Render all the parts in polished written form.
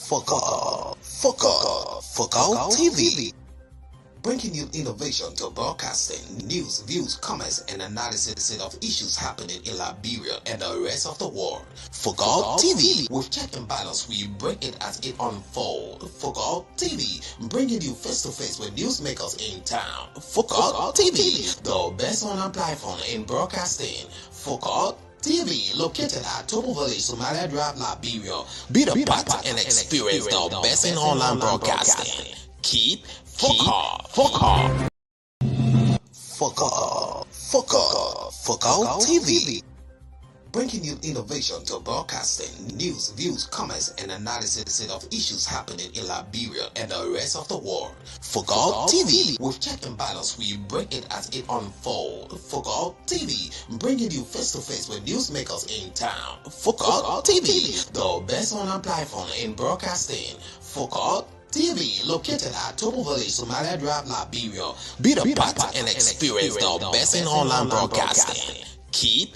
Focal TV, bringing you innovation to broadcasting, news, views, comments, and analysis of issues happening in Liberia and the rest of the world. Focal TV, with check and balance, we break it as it unfolds. Focal TV, bringing you face to face with newsmakers in town. Focal TV, the best online platform in broadcasting. Focal TV, located at Topo Village, Somalia Drive, Liberia. Be the part and experience the best in online broadcasting. Keep Focal TV, bringing you innovation to broadcasting, news, views, comments, and analysis of issues happening in Liberia and the rest of the world. Focal TV, with check and balance, we break it as it unfolds. Focal TV, bringing you face to face with newsmakers in town. Focal TV, the best online platform in broadcasting. Focal TV, located at Topo Village, Somalia Drive, Liberia. Be the part and experience the best in online broadcasting. Keep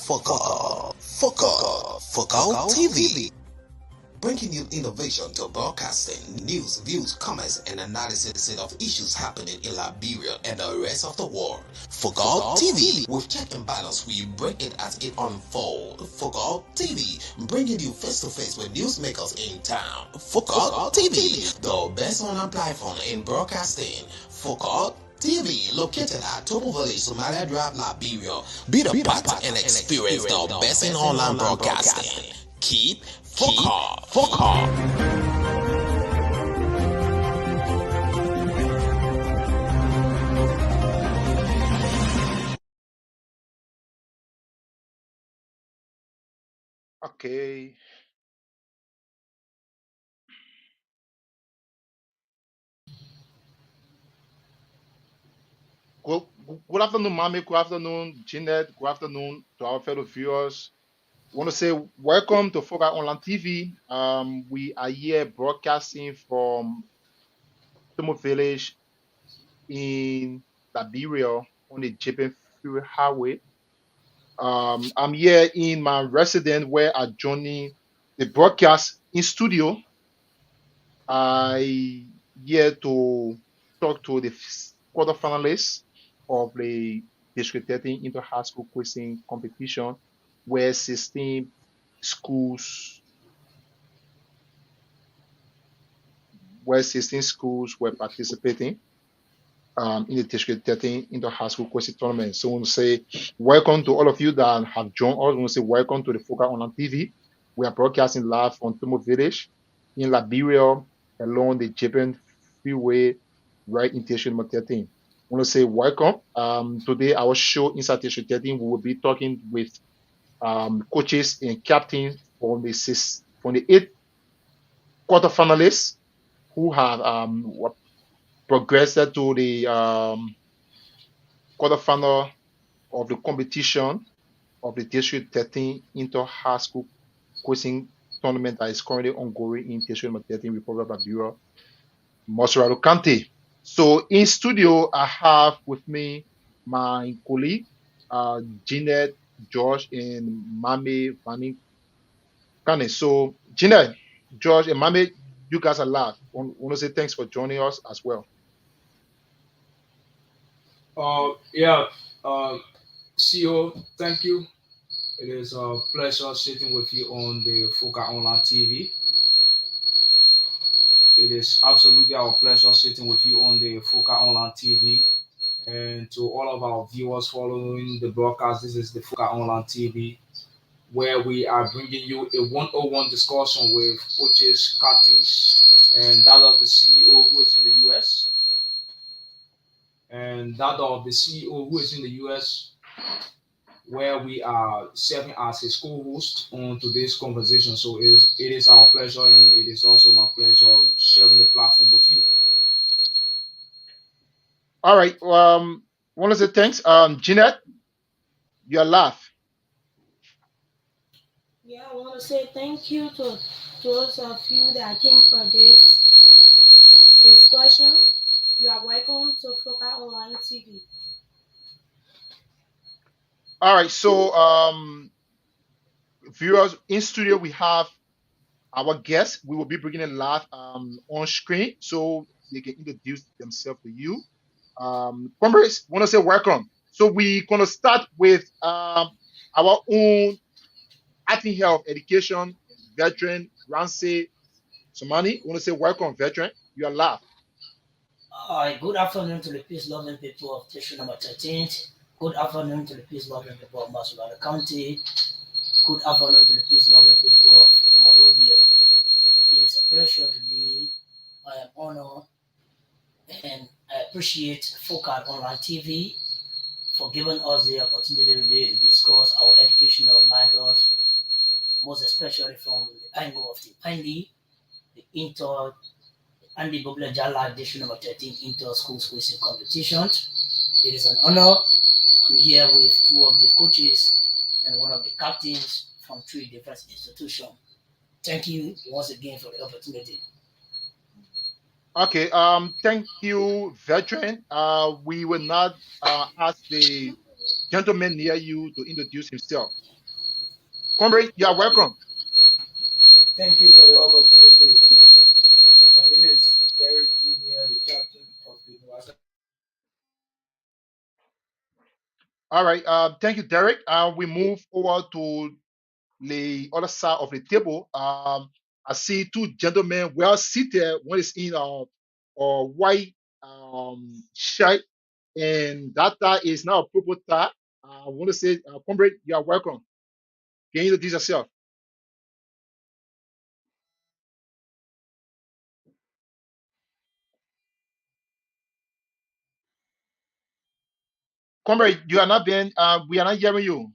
Focal TV, bringing you innovation to broadcasting, news, views, comments, and analysis of issues happening in Liberia and the rest of the world. Focal TV, with check and balance, we break it as it unfolds. Focal TV, bringing you face to face with newsmakers in town. Focal TV, the best online platform in broadcasting. Focal TV, located at Topo Village, Somalia Drive, Liberia. Be the part and experience the best in online broadcasting. Keep Focal. Okay. Good afternoon, Mommy. Good afternoon, Jeanette. Good afternoon to our fellow viewers. I want to say welcome to Focal Online TV. We are here broadcasting from Tomo Village in Liberia on the Japan Freeway Highway. I'm here in my residence where I joining the broadcast in studio. I here to talk to the quarter-finalists of the District 13 Inter-High School Quizzing Competition, where 16 schools were participating in the District 13 Inter-High School Quizzing Tournament. So I want to say welcome to all of you that have joined us. I want to say welcome to the Focal Online TV. We are broadcasting live from Tomo Village in Liberia along the Japan Freeway right in District number 13. I want to say welcome. Today, our show inside District 13, we will be talking with coaches and captains from the 8 quarter-finalists who have progressed to the quarter-final of the competition of the District 13 Inter-High School Quizzing Tournament that is currently ongoing in District number 13, Republic of Liberia, Mosrado County. So in studio, I have with me my colleague, Jeanette, George, and Mame Vanning Kane. So Jeanette, George, and Mame, you guys are live. I want to say thanks for joining us as well. CEO, thank you. It is a pleasure sitting with you on the Focal Online TV. It is absolutely our pleasure sitting with you on the Focal Online TV. And to all of our viewers following the broadcast, this is the Focal Online TV, where we are bringing you a one-on-one discussion with coaches, captains, and that of the CEO who is in the US, and that of the CEO who is in the US, where we are serving as his co-host on today's conversation. So it is our pleasure, and it is also my pleasure sharing the platform with you. All right. Want to say thanks. Jeanette, you're live. Yeah, I want to say thank you to those of you that came for this discussion. You are welcome to Focal Online TV. All right. So viewers in studio, we have our guests. We will be bringing them live on screen so they can introduce themselves to you. Comrades, want to say welcome. So we're gonna start with our own acting health education veteran Ramsey Somani. Want to say welcome, veteran. You are live. Good afternoon to the peace-loving people of District Number 13. Good afternoon to the peace-loving people of Masulada County. Good afternoon to the peace-loving people of Monrovia. It is a pleasure to be. I am honored and I appreciate Focal Online TV for giving us the opportunity today to discuss our educational matters, most especially from the angle of the Andy, the inter Andy Bobler Jala edition number 13 inter school quizzing competition. It is an honor. I'm here with two of the coaches and one of the captains from three different institutions. Thank you once again for the opportunity. Okay. Thank you, veteran. We will not ask the gentleman near you to introduce himself. Comrade, you are welcome. Thank you for the opportunity. My name is Derek T. Neal, the captain of the Nwasa. All right. Thank you, Derek. We move over to the other side of the table. I see two gentlemen well seated. One is in a white shirt, and that tie is now a purple tie. I want to say, comrade, you are welcome. Can you introduce yourself? Comrade, you are not being, we are not hearing you.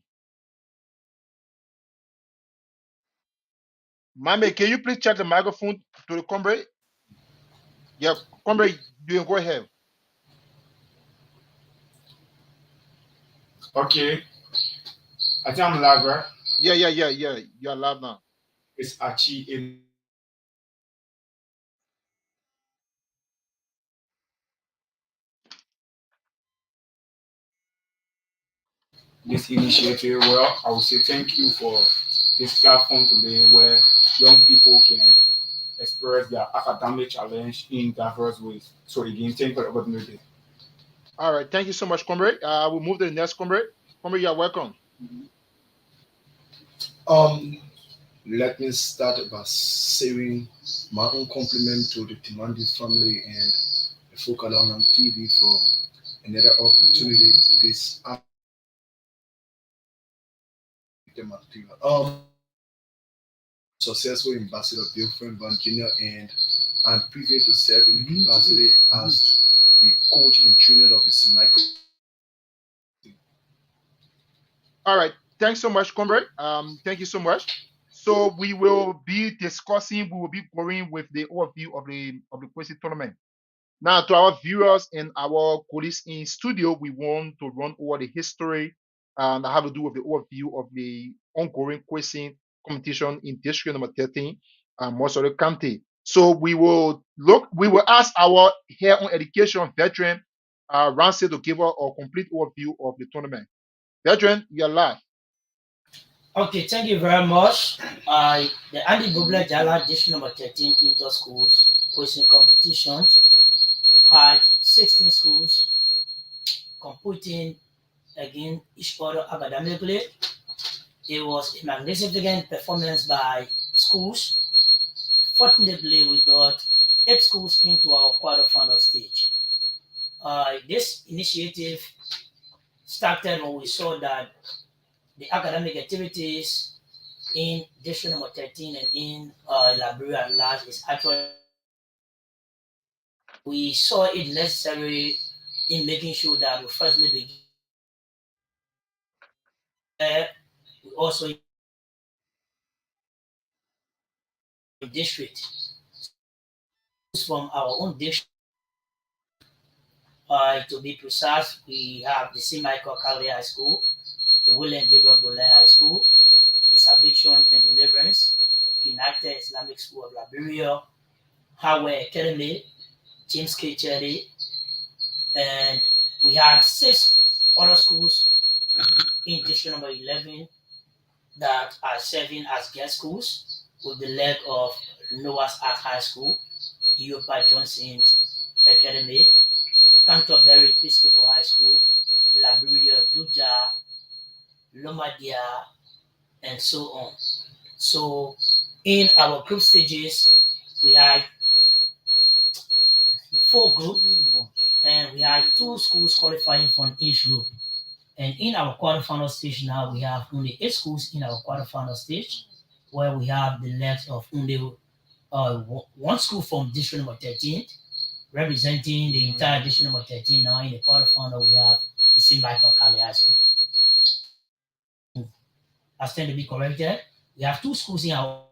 Mame, can you please check the microphone to the comrade? Yeah, comrade, you can go ahead. Okay, I think I'm live, right? Yeah. You are loud now. It's Achi in this initiative. Well, I would say thank you for this platform today where young people can express their academic challenge in diverse ways. So again, thank you for the opportunity. All right, thank you so much, comrade. We'll move to the next comrade. Comrade, you are welcome. Um, Let me start by saying my own compliment to the demanding family and the Focal on TV for another opportunity this material. Successful ambassador Bill Friend Van Jr. and I'm privileged to serve in the capacity as the coach and trainer of the Michael. All right, thanks so much, comrade. Thank you so much. So we will be discussing. We will be going with the overview of the question tournament. Now, to our viewers and our colleagues in studio, we want to run over the history and have to do with the overview of the ongoing question competition in district number 13, Mosoro County. So we will ask our hair on education veteran, Ramsey, to give us a complete overview of the tournament. Veteran, you're live. Okay, thank you very much. The Andy Bobler Jala edition number 13 inter schools quizzing competition had 16 schools competing against each other academically. It was a magnificent performance by schools. Fortunately, we got 8 schools into our quarter-final stage. This initiative started when we saw that the academic activities in district number 13 and in Liberia at large is actually we saw it necessary in making sure that we firstly begin we also district from our own district. To be precise, we have the St. Michael Catholic High School, the William Gabriel Bole High School, the Salvation and Deliverance, United Islamic School of Liberia, Howard Academy, James K. Cherry, and we had 6 other schools in district number 11 that are serving as guest schools. with the leg of Noah's Ark High School, Yopa Johnson Academy, Canterbury Episcopal High School, Liberia Duja, Lomadia, and so on. So in our group stages, we had 4 groups, and we had 2 schools qualifying from each group. And in our quarterfinal stage now, we have only 8 schools in our quarterfinal stage, where we have the legs of only 1 school from district number 13, representing the entire district number 13. Now in the quarterfinal, we have the St. Michael Kali High School. As tend to be corrected, we have 2 schools in our.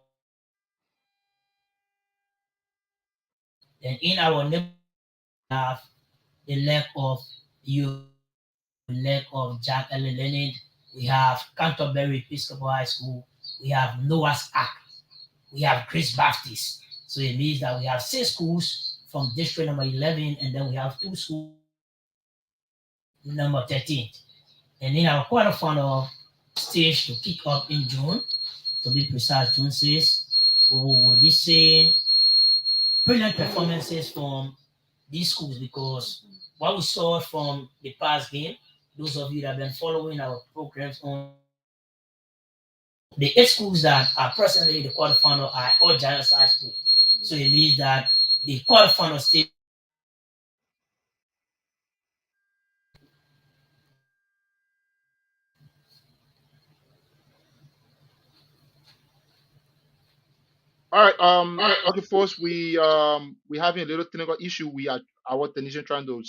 Then in our neighborhood, we have the leg of you, the leg of Jack L. Leonard. We have Canterbury Episcopal High School. We have Noah's Ark. We have Grace Baptist. So it means that we have 6 schools from district number 11, and then we have 2 schools number 13. And in our quarterfinal stage to kick off in June, to be precise, June 6th, we will be seeing brilliant performances from these schools, because what we saw from the past game, those of you that have been following our programs on the 8 schools that are presently in the quarterfinal are all Giants High School. So it means that the quarterfinal stage. All right. Okay, folks. We having a little technical issue. We are our technician trying to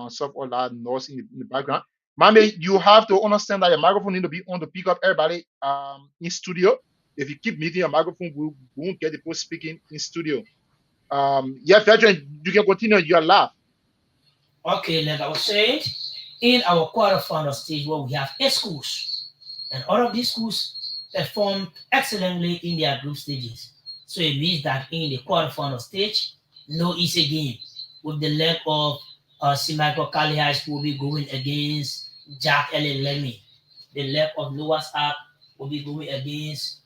solve all that noise in the background. Mami, you have to understand that your microphone need to be on to pick up everybody in studio. If you keep muting your microphone, we won't get the people speaking in studio. Yeah, Veteran, you can continue your laugh. Okay, like I was saying, in our quarterfinal stage where we have 8 schools, and all of these schools performed excellently in their group stages. So it means that in the quarterfinal stage, no easy game. With the leg of St. Michael Kali High School will be going against Jack L. Lemmy. The leg of Noah's Ark will be going against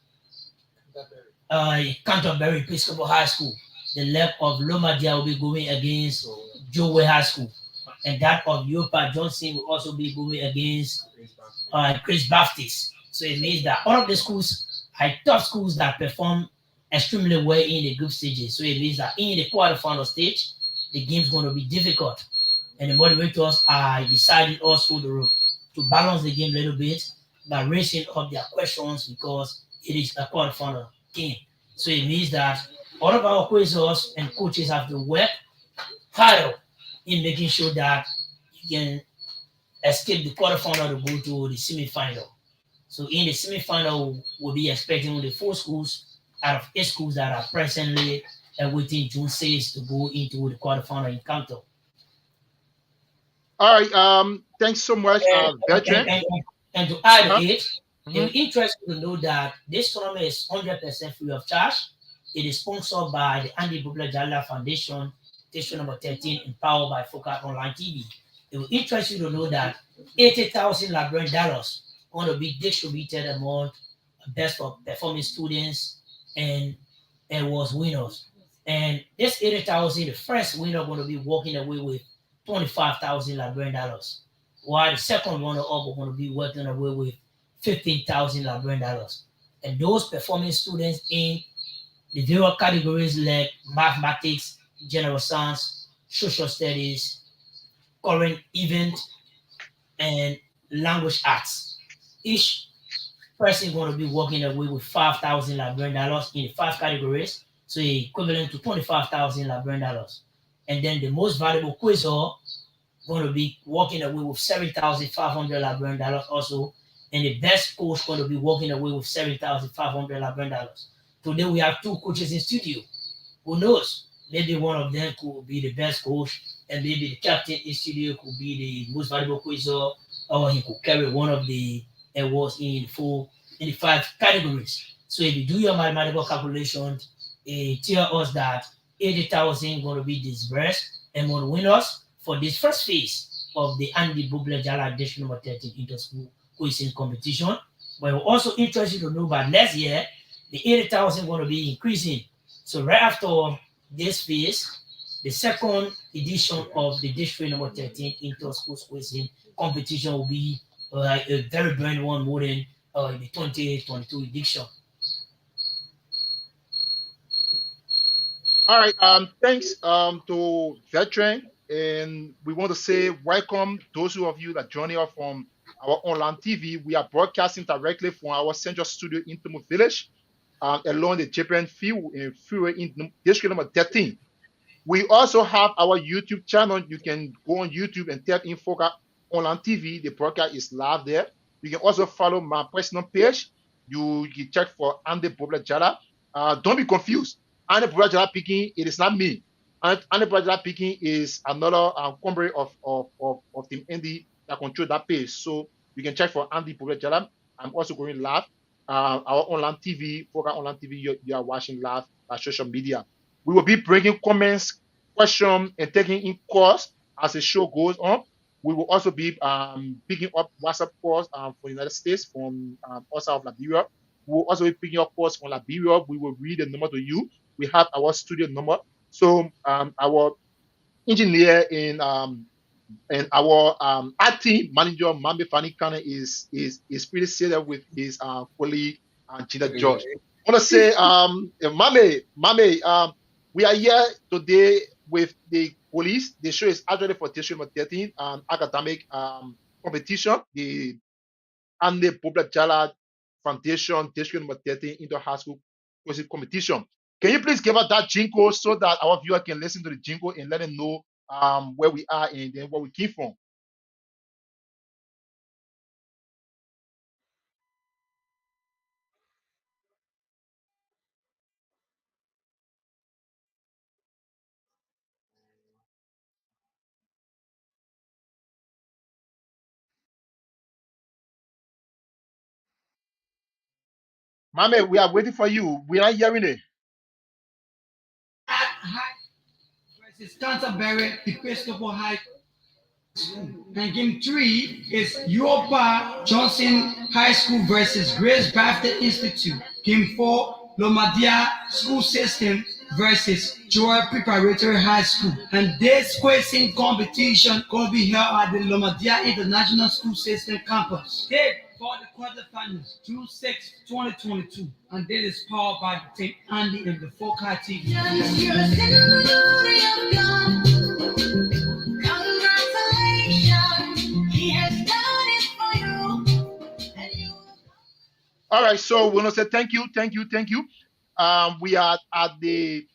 Canterbury Episcopal High School. The leg of Lomadia will be going against Joe High School. And that of Yopa Johnson will also be going against Chris Baptist. So it means that all of the schools are top schools that perform extremely well in the group stages. So it means that in the quarterfinal stage, the game's going to be difficult. And the moderators are decided also to balance the game a little bit by raising up their questions, because it is a quarterfinal game. So it means that all of our quizzers and coaches have to work harder in making sure that you can escape the quarterfinal to go to the semi-final. So in the semi-final, we'll be expecting only 4 schools out of 8 schools that are presently waiting June 6th to go into the quarterfinal encounter. All right. Thanks so much, Veteran. And to add to it, it's interesting to know that this tournament is 100% free of charge. It is sponsored by the Andy Bubler Jala Foundation, station number 13, empowered by Focus Online TV. It will interest you to know that $80,000 Liberian dollars going to be distributed among best performing students and awards winners. And this 80,000, the first winner going to be walking away with 25,000 Liberian dollars, while the second runner up going to be walking away with 15,000 Liberian dollars. And those performing students in the various categories like mathematics, general science, social studies, current event, and language arts. Each person going to be walking away with 5,000 Liberian dollars in the 5 categories, so equivalent to 25,000 Liberian dollars. And then the most valuable quizzer going to be walking away with 7,500 Liberian dollars also, and the best coach going to be walking away with 7,500 Liberian dollars. Today we have 2 coaches in studio. Who knows? Maybe one of them could be the best coach, and maybe the captain in studio could be the most valuable quizzer, or he could carry one of the awards in the 5 categories. So if you do your mathematical calculations, tell us that 80,000 going to be disbursed among winners for this first phase of the Andy Bubler Jala Edition number 13 inter-school quizzing competition. But we're also interested to know about next year, the 80,000 going to be increasing. So right after this phase, the second edition of the district number 13 inter-school quizzing competition will be a very brand one more than the 2022 edition. All right. Thanks to Veteran, and we want to say welcome those of you that joining us from our online TV. We are broadcasting directly from our central studio in Tomo Village, along the Japan Field in Freeway in district number 13. We also have our YouTube channel. You can go on YouTube and type in Foca Online TV. The broadcast is live there. You can also follow my personal page. You can check for Andy Bobla Jala. Don't be confused. Andy Bobla Jala picking, it is not me. Andy Bobla Jala picking is another comrade of Team Andy that control that page. So you can check for Andy Bobla Jala. I'm also going live. Our online TV, Foca Online TV, you are watching live by social media. We will be bringing comments, questions, and taking in calls as the show goes on. We will also be picking up WhatsApp calls for the United States from outside of Liberia. We will also be picking up calls from Liberia. We will read the number to you. We have our studio number. So our engineer and our IT manager, Mambe Fani Kane, is pretty serious with his colleague, Gina George. I want to say, Mame, we are here today with the police. The show is actually for district number 13 academic competition. The Ande Pobla Jala Foundation district number 13 inter high school competition. Can you please give us that jingle so that our viewer can listen to the jingle and let them know where we are and then where we came from? Mame, we are waiting for you. We are hearing it. Versus Canterbury Episcopal High School. And game 3 is Yopa Johnson High School versus Grace Baptist Institute. Game 4, Lomadia School System versus Joy Preparatory High School. And this quizzing competition going to be held at the Lomadia International School System campus. Date for the quarterfinals, June 6, 2022. And this is powered by the team Andy and the Foca TV. All right, so we want to say thank you. We are at the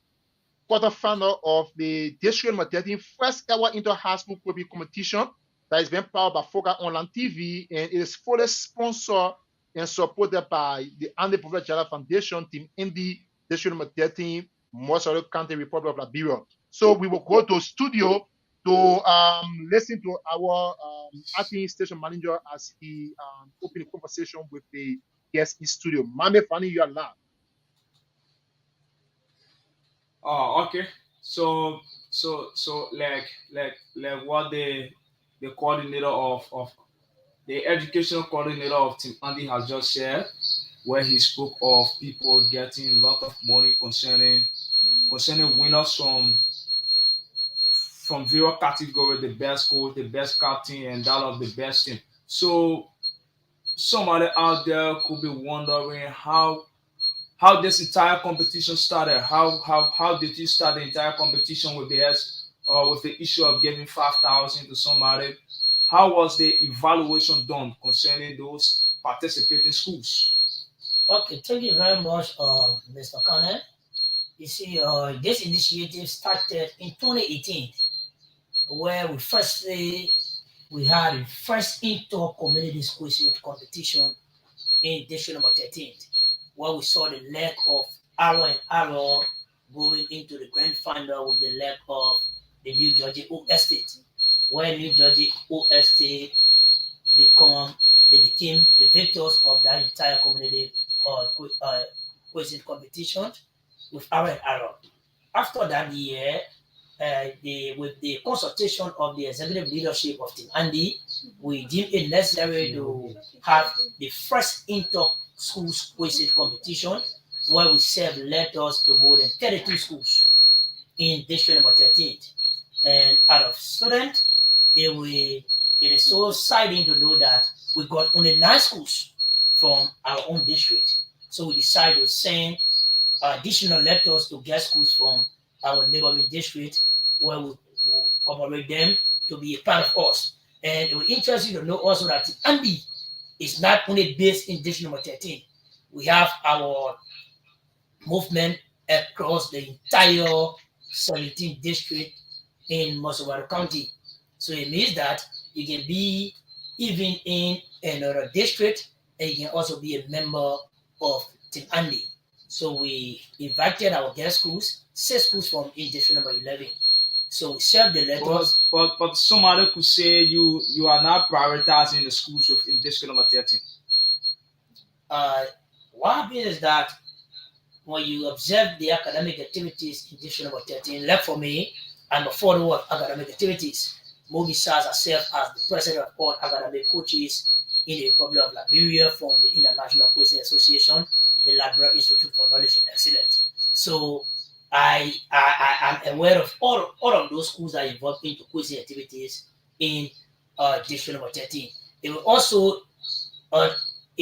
quarterfinal of the district number 13 first ever inter-high school quiz competition that is being powered by Foca Online TV, and it is fully sponsored and supported by the Andy Professor Jala Foundation, Team Indy, district number 13, Mosoro County, Republic of Liberia. So we will go to studio to listen to our acting station manager as he open a conversation with the guest in studio. Mame Fanny, you are live. Oh, okay. So like what the coordinator of the educational coordinator of Team Andy has just shared, where he spoke of people getting a lot of money concerning winners from various categories, the best coach, the best captain, and that of the best team. So somebody out there could be wondering how this entire competition started. How did you start the entire competition with with the issue of giving 5,000 to somebody? How was the evaluation done concerning those participating schools? Okay, thank you very much, Mr. Kane. You see, this initiative started in 2018, where we had the first inter-community quiz competition in district number 13, where we saw the leg of Arrow and Arrow going into the grand final with the leg of the New Jersey O Estate, where New Jersey O Estate became the victors of that entire community quizzing competition with Arrow and Arrow. After that year, with the consultation of the executive leadership of Team Andy, we deemed it necessary to have the first inter-schools quizzing competition where we serve letters to more than 32 schools in district number 13. And out of student, it is so exciting to know that we got only 9 schools from our own district. So we decided to send additional letters to get schools from our neighboring district where we will commemorate them to be a part of us. And it will interest you to know also that Andy is not only based in district number 13. We have our movement across the entire 17 district in Mosovaro County. So it means that you can be even in another district and you can also be a member of Team Andy. So we invited our guest schools, 6 schools from in district number 11. So we served the letters. But somebody could say you are not prioritizing the schools within district number 13. What happens is that when you observe the academic activities in district number 13, left for me, I'm a follower of academic activities. Moby serves herself as the president of all academic coaches in the Republic of Liberia from the International Coaching Association, the Liberia Institute for Knowledge and Excellence. So I am aware of all of those schools that are involved into coaching activities in district number 13. It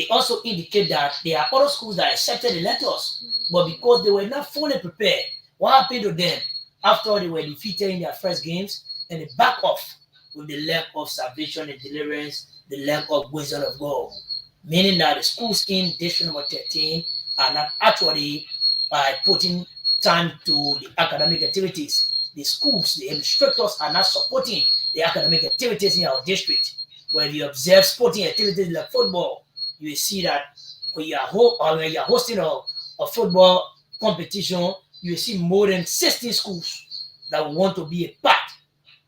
also indicates that there are other schools that accepted the letters, but because they were not fully prepared, what happened to them after they were defeated in their first games and they back off with the lack of salvation and deliverance, the lack of wisdom of God, meaning that the schools in district number 13 are not actually putting time to the academic activities. The schools, the instructors are not supporting the academic activities in our district. When you observe sporting activities like football, you will see that when you are hosting a football competition, you will see more than 16 schools that want to be a part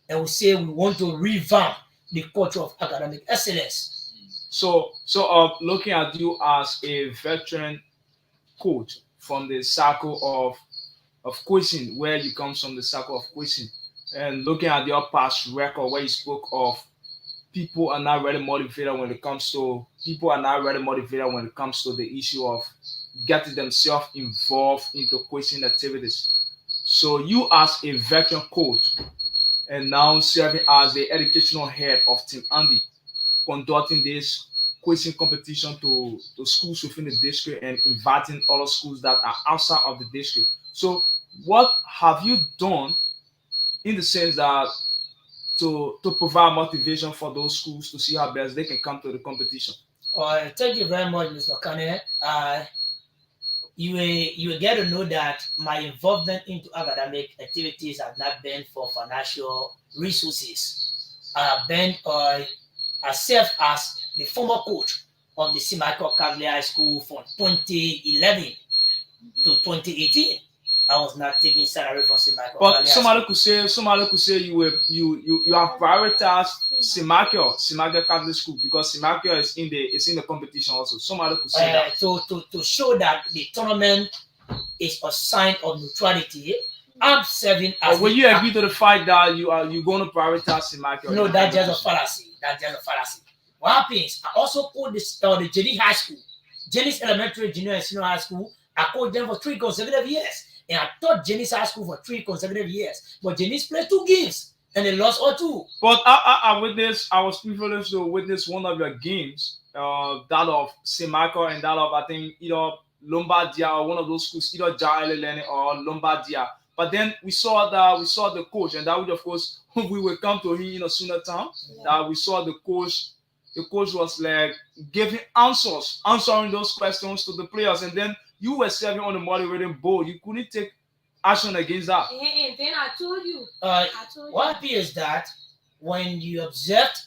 and will say we want to revamp the culture of academic excellence. So looking at you as a veteran coach from the circle of coaching, where you come from the circle of coaching, and looking at your past record where you spoke of people are not really motivated when it comes to the issue of getting themselves involved into coaching activities. So you as a veteran coach and now serving as the educational head of Team Andy, conducting this coaching competition to schools within the district and inviting other schools that are outside of the district. So what have you done in the sense that to provide motivation for those schools to see how best they can come to the competition? Thank you very much, Mr. Kane. You will get to know that my involvement into academic activities have not been for financial resources. I served as the former coach of the St. Michael Catholic High School from 2011 to 2018. I was not taking salary from St. Michael. But somebody could say you have prioritized St. Michael Catholic School because St. Michael is in the competition also. Somebody could say that to show that the tournament is a sign of neutrality. I'm serving as. Will you agree to the fact that you're going to prioritize St. Michael? No, that's just a fallacy. What happens? I also called the Jenny High School, Jenny's Elementary, Junior, and Senior High School. I called them for 3 consecutive years. And I taught Jenny's High School for 3 consecutive years. But Jenny's played 2 games and they lost all 2. But I was privileged to witness one of your games, that of St. Michael and that of, I think, either Lombardia or one of those schools, either Jailelene or Lombardia. But then we saw the coach, and that would, of course, we will come to him in a sooner time. Yeah. That we saw the coach. The coach was like giving answering those questions to the players, and then you were serving on the moderating board. You couldn't take action against that. And then I told you. What happens that when you observed,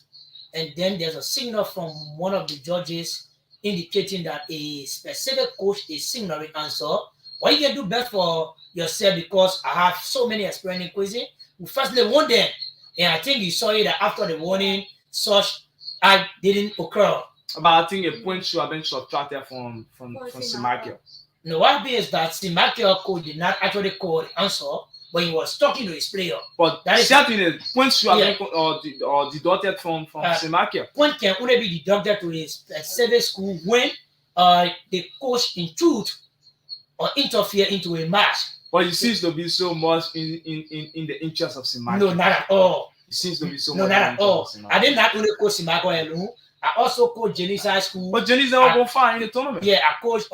and then there's a signal from one of the judges indicating that a specific coach is signaling answer, what you can do best for yourself, because I have so many experience in quizzing, we firstly warn them. And I think you saw it that after the warning, such act didn't occur. But I think a point should have been subtracted from St. Michael. No, what happened is that St. Michael coach did not actually call the answer, but he was talking to his player. But that is certainly points should have been or deducted from St. Michael. Point can only be deducted to his specific school when the coach in truth or interfere into a match. But it seems to be so much in the interest of Simago. No, not at all. It seems to be so No, much. not at all. I did not only coach Simago alone. I also coach Jenny's High School. But Jenny's never gone far in the tournament. Yeah, I coach.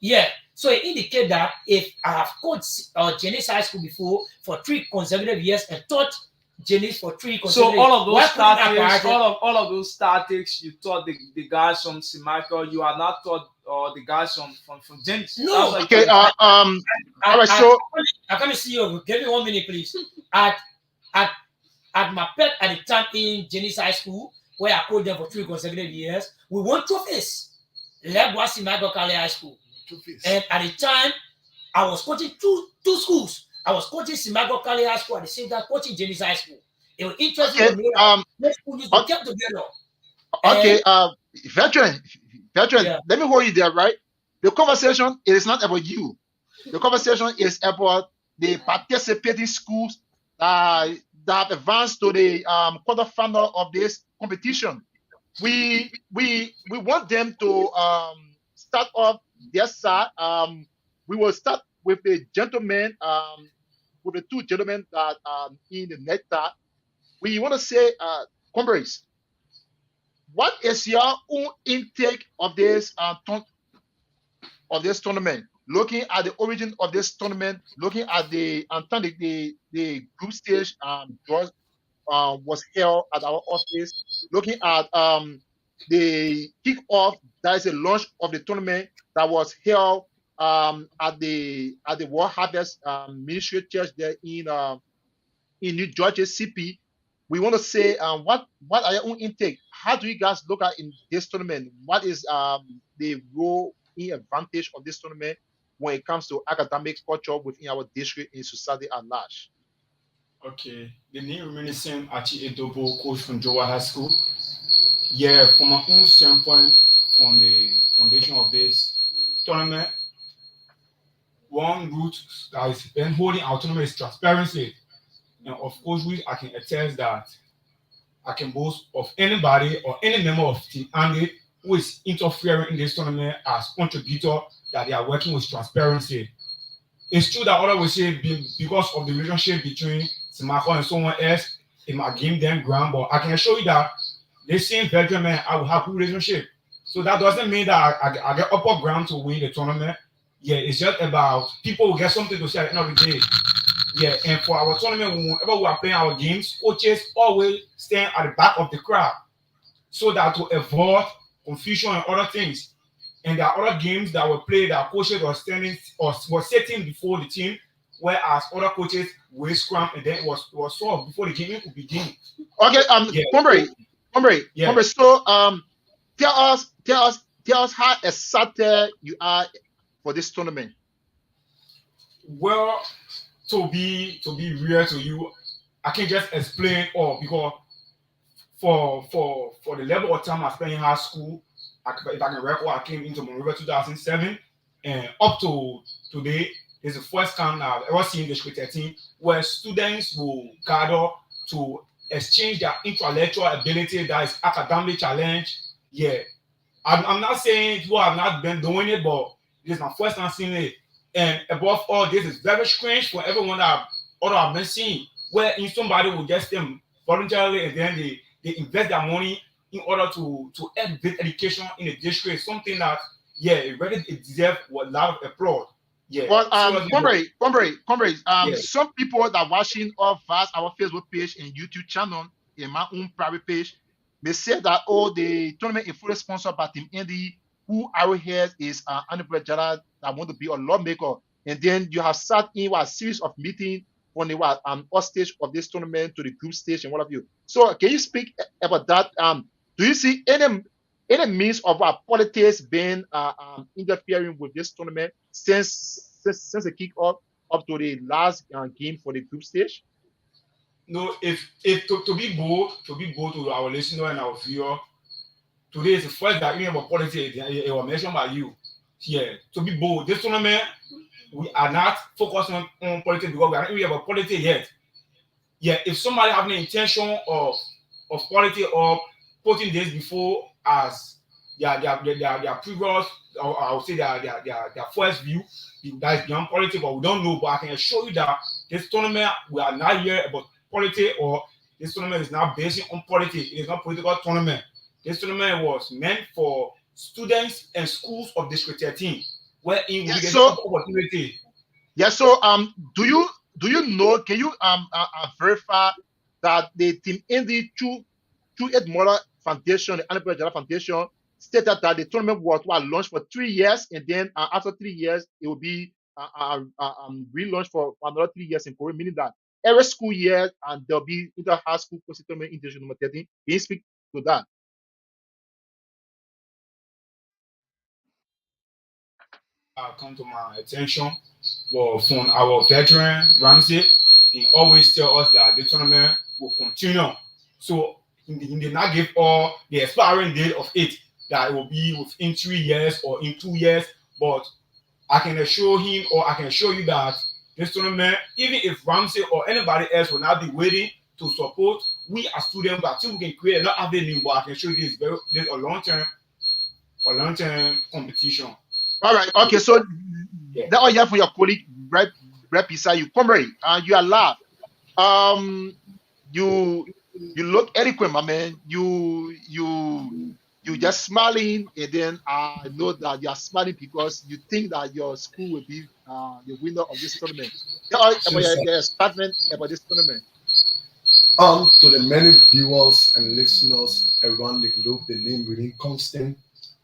Yeah. So it indicates that if I have coached Jenny's High School before for 3 consecutive years and taught Jenny's for 3 consecutive years. So all of those statistics, all of those statistics, you taught the guys from Simago. You are not taught the guys from Jenny's. No. Okay. All right. So I come and see you. Give me 1 minute, please. At my pet at the time in Jenny's High School, where I coached them for 3 consecutive years, we won trophies. Legua Simago Kale High School. And at the time, I was coaching two schools. I was coaching Simago Kale High School at the same time, coaching Jenny's High School. It was interesting to know that schools used to come together. Okay, veteran, yeah. Let me hold you there, right? The conversation is not about you. The conversation is about the participating schools that advanced to the quarterfinal of this competition. We want them to start off their side. We will start with the gentlemen, with the 2 gentlemen that in the net. We want to say, comrades, what is your own intake of this tournament? Looking at the origin of this tournament, looking at the group stage was held at our office, looking at the kickoff, that is the launch of the tournament that was held at the World Harvest Ministry Church there in New Georgia, CP. We want to say what are your own intake? How do you guys look at in this tournament? What is the role in advantage of this tournament when it comes to academic culture within our district in society at large? Okay, the name remains the same. Achi Edobo, coach from Jowa High School. Yeah, from my own standpoint, from the foundation of this tournament, one route that has been holding our tournament is transparency. And of course, I can attest that I can boast of anybody or any member of Team Andy who is interfering in this tournament as contributor that they are working with transparency. It's true that others will say because of the relationship between Simago and someone else, it might give them ground, but I can assure you that the same veteran man, I will have good relationship. So that doesn't mean that I get upper ground to win the tournament. Yeah, it's just about people will get something to say at the end of the day. Yeah, and for our tournament, whenever we are playing our games, coaches always stand at the back of the crowd so that to avoid confusion and other things. And there are other games that were played that coaches were standing or were sitting before the team, whereas other coaches were scrum and then it was solved before the game would begin. Okay, Comrade, so tell us how excited you are for this tournament. Well, to be real to you, I can't just explain all because for the level of time I spent in high school, if I can record, I came into Monrovia 2007, and up to today, it's the first time I've ever seen the District 13 where students will gather to exchange their intellectual ability that is academically challenged. Yeah, I'm not saying people have not been doing it, but this is my first time seeing it. And above all, this is very strange for everyone that I've been seeing, where somebody will get them voluntarily and then they invest their money in order to elevate education in the district. Something that, yeah, it really deserves a lot of applause. Yeah. But comrade, some people that are watching our Facebook page and YouTube channel, in my own private page, they say that the tournament is fully sponsored by Team Andy, who Arrowhead is unemployed general that want to be a lawmaker. And then you have sat in a series of meetings from the off stage of this tournament to the group stage and what have you. So can you speak about that? Do you see any means of politics being interfering with this tournament since the kick-off up to the last game for the group stage? No, if to be bold to our listener and our viewer, today is the first that we have a politics. It was mentioned by you. Yeah, to be bold, this tournament we are not focusing on politics because we are not really about politics yet. Yeah, if somebody have the intention of politics or putting this before as their previous I would say their first view that is beyond politics, but we don't know. But I can assure you that this tournament, we are not here about politics, or this tournament is not based on politics. It is not political tournament. This tournament was meant for students and schools of District 13, wherein we Yeah, get so opportunity. yeah, so do you know? Can you verify that the Team Indy True Ed Mother Foundation, the Annapurna Jala Foundation, stated that the tournament was launched for 3 years, and then after 3 years, it will be relaunched for another 3 years in Korea, meaning that every school year and there'll be inter high school tournament in division number 13. Can you speak to that? Come to my attention was from our veteran Ramsey. He always tell us that the tournament will continue. So he did not give all the expiring date of it, that it will be within 3 years or in 2 years. But I can assure him, or I can assure you that this tournament, even if Ramsey or anybody else will not be waiting to support, we as students, but still we can create another avenue. But I can show you this a long term competition. All right. Okay. So Yeah. that all you have for your colleague right beside you. Comrade, you are live. Um, you look adequate, my man. You just smiling, and then I know that you are smiling because you think that your school will be the winner of this tournament. Tell us about Since, your excitement about this tournament. to the many viewers and listeners around the globe, the name remain constant,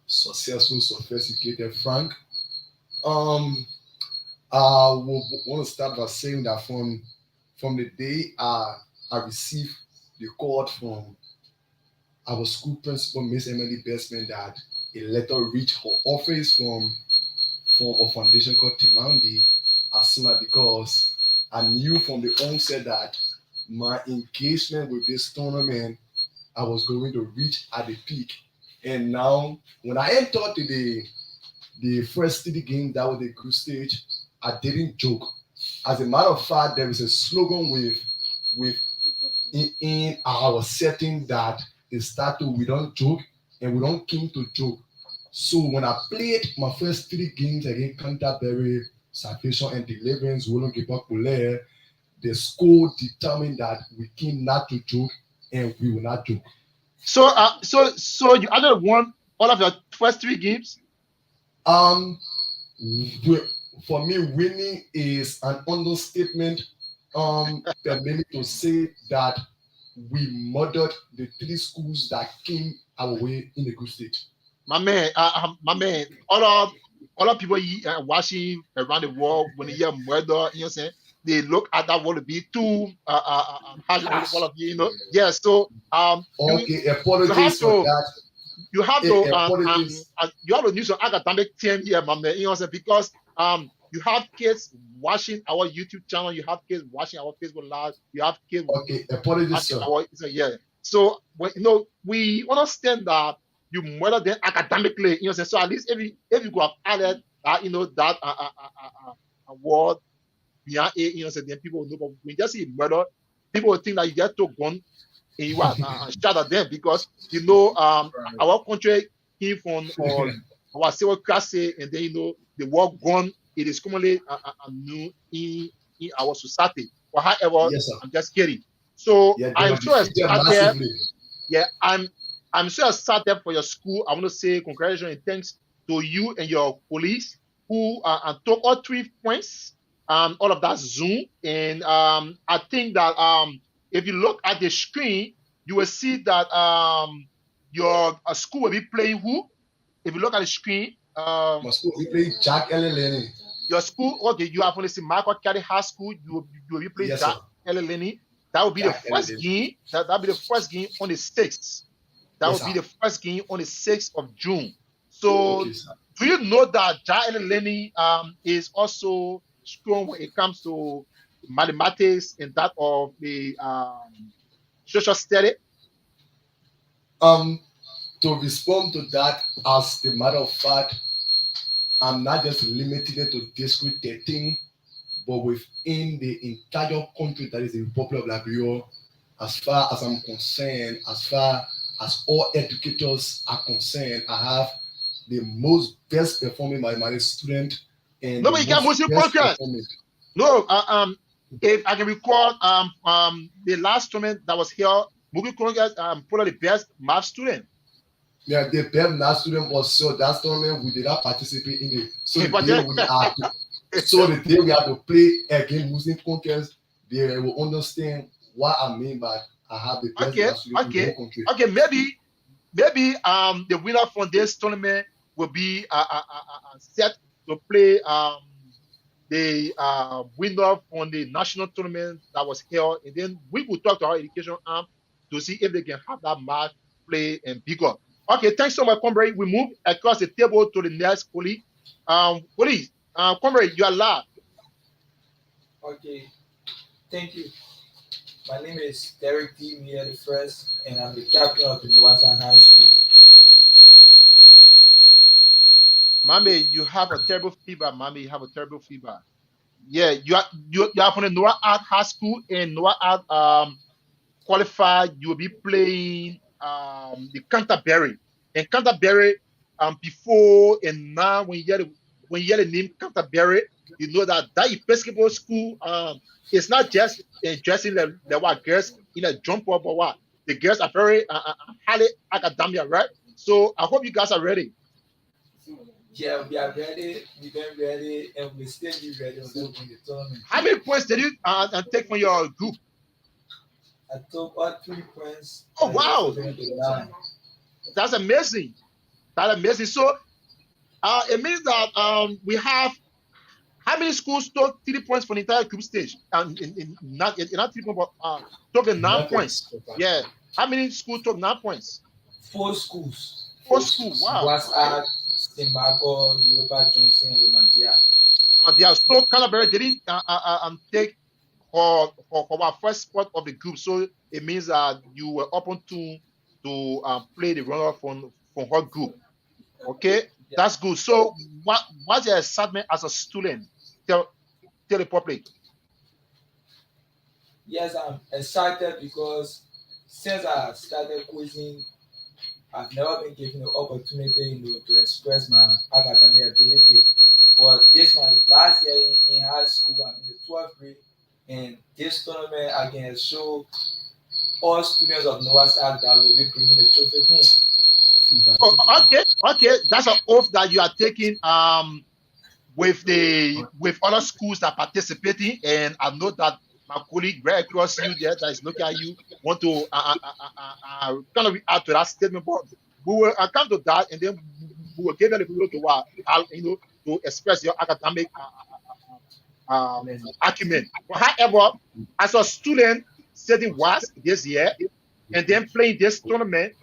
successful, sophisticated, frank. Um, I want to start by saying that from the day I received the call from our school principal, Miss Emily Bestman, that a letter reached her office from a foundation called Timandi Asima, because I knew from the onset that my engagement with this tournament, I was going to reach at the peak. And now, when I entered the first city game, that was the group stage, I didn't joke. As a matter of fact, there is a slogan with in our setting that it started, we don't joke and we don't came to joke. So when I played my first 3 games against Canterbury, Salvation and Deliverance, Wolong Kule, the score determined that we came not to joke and we will not joke. So you either won all of your first 3 games. Um, for me, winning is an understatement. Permit me to say that we murdered the 3 schools that came our way in the group stage. My man, all of people watching around the world when they hear murder, you know what I'm saying? They look at that what to be too harsh on all of you, you know. Yeah, so Okay, you have apologies for to that. you have to Apologies. you have to use your academic team here, my man, you know what I'm saying? Because you have kids watching our YouTube channel, you have kids watching our Facebook live, you have kids Okay, apologies, watching sir. our yeah. So when we understand that you murder them academically, you know what I'm saying? So at least if you go have added that that award beyond it, you know what I'm saying, then people will know. But when you just see murder, people will think that you get to gun and you are shot at them because our country came from our civil class, and then the war gun, it is commonly new in our society. But however, Yes, sir. I'm just kidding. So Yeah, they I'm were so defeated excited. massively. Yeah, I'm so excited for your school. I want to say congratulations and thanks to you and your colleagues who took all 3 points, all of that Zoom, and I think that if you look at the screen, you will see that your school will be playing who? If you look at the screen, My school, we played Jack Ellen Lenny. your school, okay, you have only seen Michael Carey High School. You will be playing Yes, Jack sir. Lenny. That will be the Jack Ellen first Lenny. game. That'll be the first game on the 6th. That Yes, will be sir. the first game on the 6th of June. So, Okay, sir. do you know that Jack Lenny is also strong when it comes to mathematics and that of the social study? Um, to respond to that, as a matter of fact, I'm not just limited to District 13, but within the entire country that is the Republic of Liberia, as far as I'm concerned, as far as all educators are concerned, I have the most best performing mathematics student and No, the but you got most Muslim best podcast. performing. No, if I can recall, the last tournament that was here, Muslim podcast, probably the best math student. Yeah, the best math student was so that tournament we did not participate in it. So the But day then- we had to, so the day we had to play against Muslim conquerors, they will understand what I mean by I have the best Okay, math student in the okay, whole country. okay. Maybe the winner from this tournament will be set to play the winner from the national tournament that was held, and then we will talk to our education arm to see if they can have that match play and bigger. Okay, thanks so much, comrade. We move across the table to the next colleague. Comrade, you are live. Okay, thank you. My name is Derek D. Mia the First, and I'm the captain of the Newasan High School. Mommy, you have a terrible fever. Mommy, you have a terrible fever. Yeah, you are from the Noah Art High School, and Noah Art qualified. You will be playing the Canterbury. And Canterbury, before and now, when you hear the name Canterbury, you know that Episcopal school it's not just dressing the what girls in a jumper, but what the girls are very highly academia, right? So I hope you guys are ready. Yeah, we are ready, we've been ready, and we still be ready until we win the tournament. How many points did you take from your group? I took all 3 points. Oh, and wow. we went to the line. That's amazing. That's amazing. So it means that we have how many schools took 3 points for the entire group stage? Not 3 points, but took 9 points. Yeah. How many schools took 9 points? 4 schools. 4 schools. Wow. Was at Simbago, Yoruba Johnson, and Romantia. Yeah. So Canterbury didn't take for our first spot of the group. So it means that you were open to play the runner from her group. Okay, that's good. So what's your excitement as a student? Tell the public. Yes, I'm excited because since I started quizzing, I've never been given the opportunity to express my academic ability. But this my last year in high school. I'm in the 12th grade, and this tournament I can show all students of Noah's Ark that will be bringing the trophy home. Oh, okay. That's an oath that you are taking with other schools that are participating, and I know that my colleague right across you there that is looking at you want to kind of react to that statement, but we will come to that, and then we will give them the people to to express your academic acumen. But however, as a student setting was this year and then playing this tournament,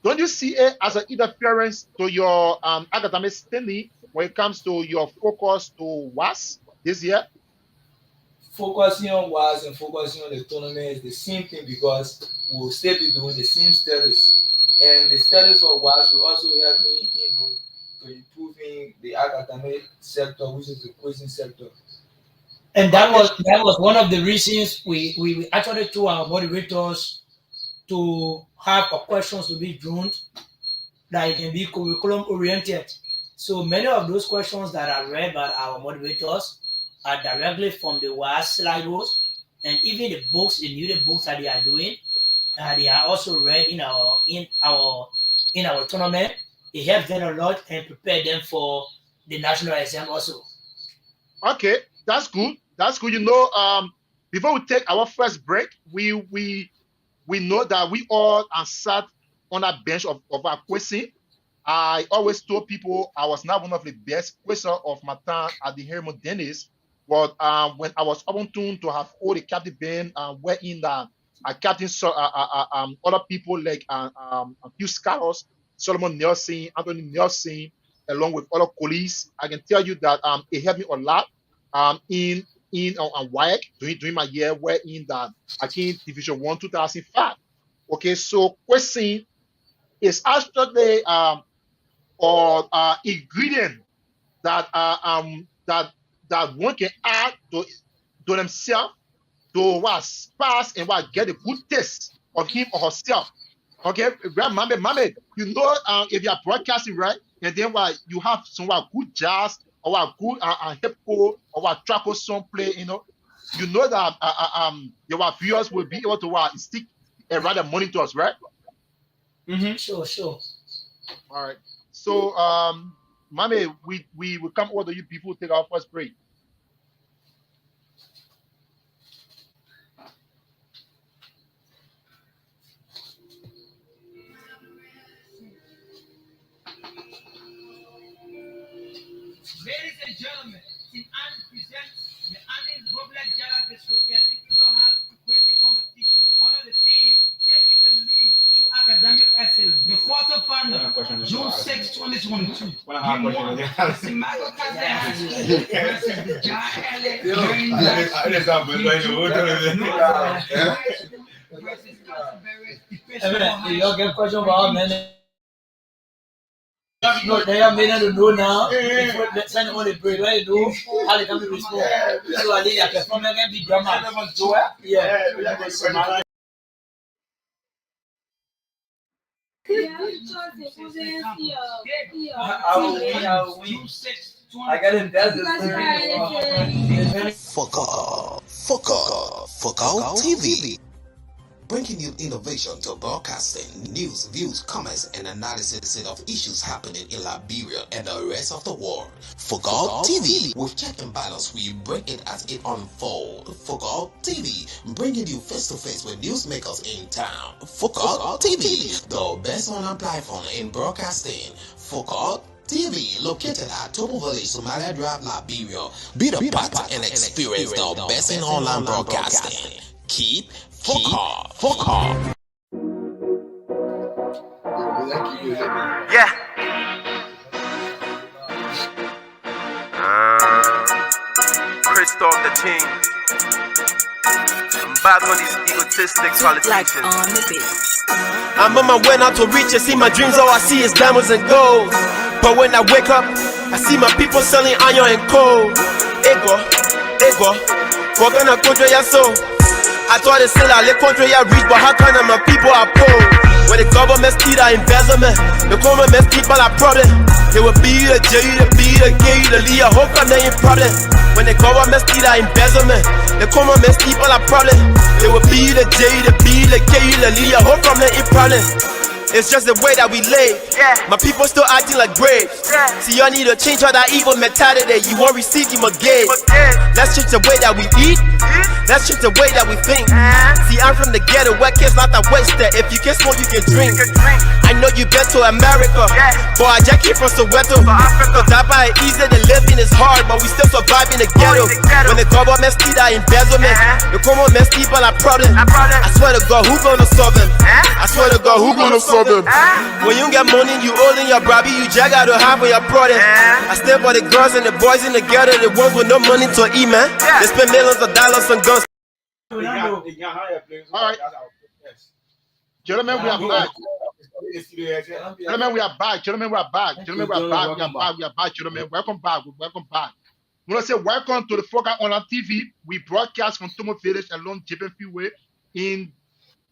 don't you see it as an interference to your academic standing when it comes to your focus to WAS this year? Focusing on WAS and focusing on the tournament is the same thing because we'll still be doing the same studies. And the studies for WAS will also help me, to improving the academic sector, which is the quizzing sector. And that was one of the reasons we actually told our moderators to have our questions to be drawn that it can be curriculum oriented. So many of those questions that are read by our moderators are directly from the WAS slides, and even the books, the new books that they are doing, they are also read in our tournament. It helps them a lot and prepare them for the national exam also. Okay, that's good. That's good. Before we take our first break, we know that we all are sat on a bench of our question. I always told people I was not one of the best quizzer of my time at the Hermon Dennis, but when I was opportune to have all the captain band, wherein I captain other people like a few scholars, Solomon Nelson, Anthony Nelson, along with other colleagues, I can tell you that it helped me a lot in WAEC during my year wherein that I came Division 1 2005. Okay, so question is actually or ingredient that that one can add to themselves to what pass and what get a good taste of him or herself. Okay, Mame, if you are broadcasting right, and then what you have some good jazz or good hip hop or track song play, you know that your viewers will be able to stick and rather monitor us, right? Sure. All right. So, Mame, we will come over to you before we take our first break. Ladies and gentlemen, Team Anne presents the Annie Roblet Jala District Interhouse Quizzing Competition. Honor the team taking the lead through academic excellence. The quarterfinal, June 6, 2022. Game 1, the Michael Cassidy High School versus the John Elliott Marine High School. Versus Canterbury, the Bishop High Y'all get question about man. No, they are made to know now. Send on the break, let it know how they can be respond. So I need a performance and be drama. Yeah. I will win. I got him dead this Focal TV. Bringing you innovation to broadcasting, news, views, comments, and analysis of issues happening in Liberia and the rest of the world. Focal TV. With check and balance, we break it as it unfolds. Focal TV. Bringing you face to face with newsmakers in town. Focal TV. The best online platform in broadcasting. Focal TV, located at Topo Village, Somalia Drive, Liberia. Be the part and experience the best in online broadcasting. Keep Focal. Yeah. Christoph the King. I'm back on these egotistic politicians. I'm on my way now to reach it. See my dreams, all I see is diamonds and gold. But when I wake up, I see my people selling iron and coal. Ego, walking a country, yeah, so. I thought they said I let country I reach, but how come my people are poor? When the government steal our embezzlement, the government people are problem. They will be the J, the B, the K, the Lee, I hope I'm not in problem. When the government steal our embezzlement, the government people are problem. They will be the J, the B, the K, the Lee, I hope I'm not in problem. It's just the way that we live. My people still acting like graves. See, y'all need to change all that evil mentality. You won't receive him again. Let's change the way that we eat. Let's change the way that we think. See, I'm from the ghetto, where kids not that wasted. If you can smoke, you can drink. I know you been to America, but I just came from Soweto. Cause that by easy, the living is hard, but we still survive in the ghetto. When the government steal that embezzlement, the government people are problem. I swear to God, who gonna solve them? I swear to God, who gonna solve them? When you get money, you holding your brabby, you jack out to half of your product. I stand for the girls and the boys in the ghetto, the ones with no money to eat, man. They spend millions of dollars on guns. All right. Gentlemen, we are back. Gentlemen, we are back. Gentlemen, we are back. Gentlemen, we are back. We are back. Gentlemen, welcome back. Welcome back. We want to say welcome to the Focal Online TV. We broadcast from Tomo Village along Japan Freeway in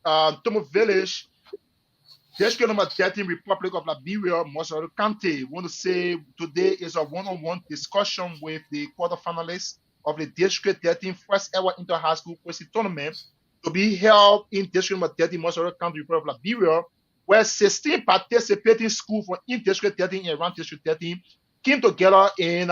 Tomo Village, District number 13, Republic of Liberia, Mosoro County. We want to say today is a one-on-one discussion with the quarterfinalists of the District 13 first ever inter-high school quizzing tournament to be held in District number 13, Mosoro County, Republic of Liberia, where 16 participating schools from in District 13 and around District 13 came together and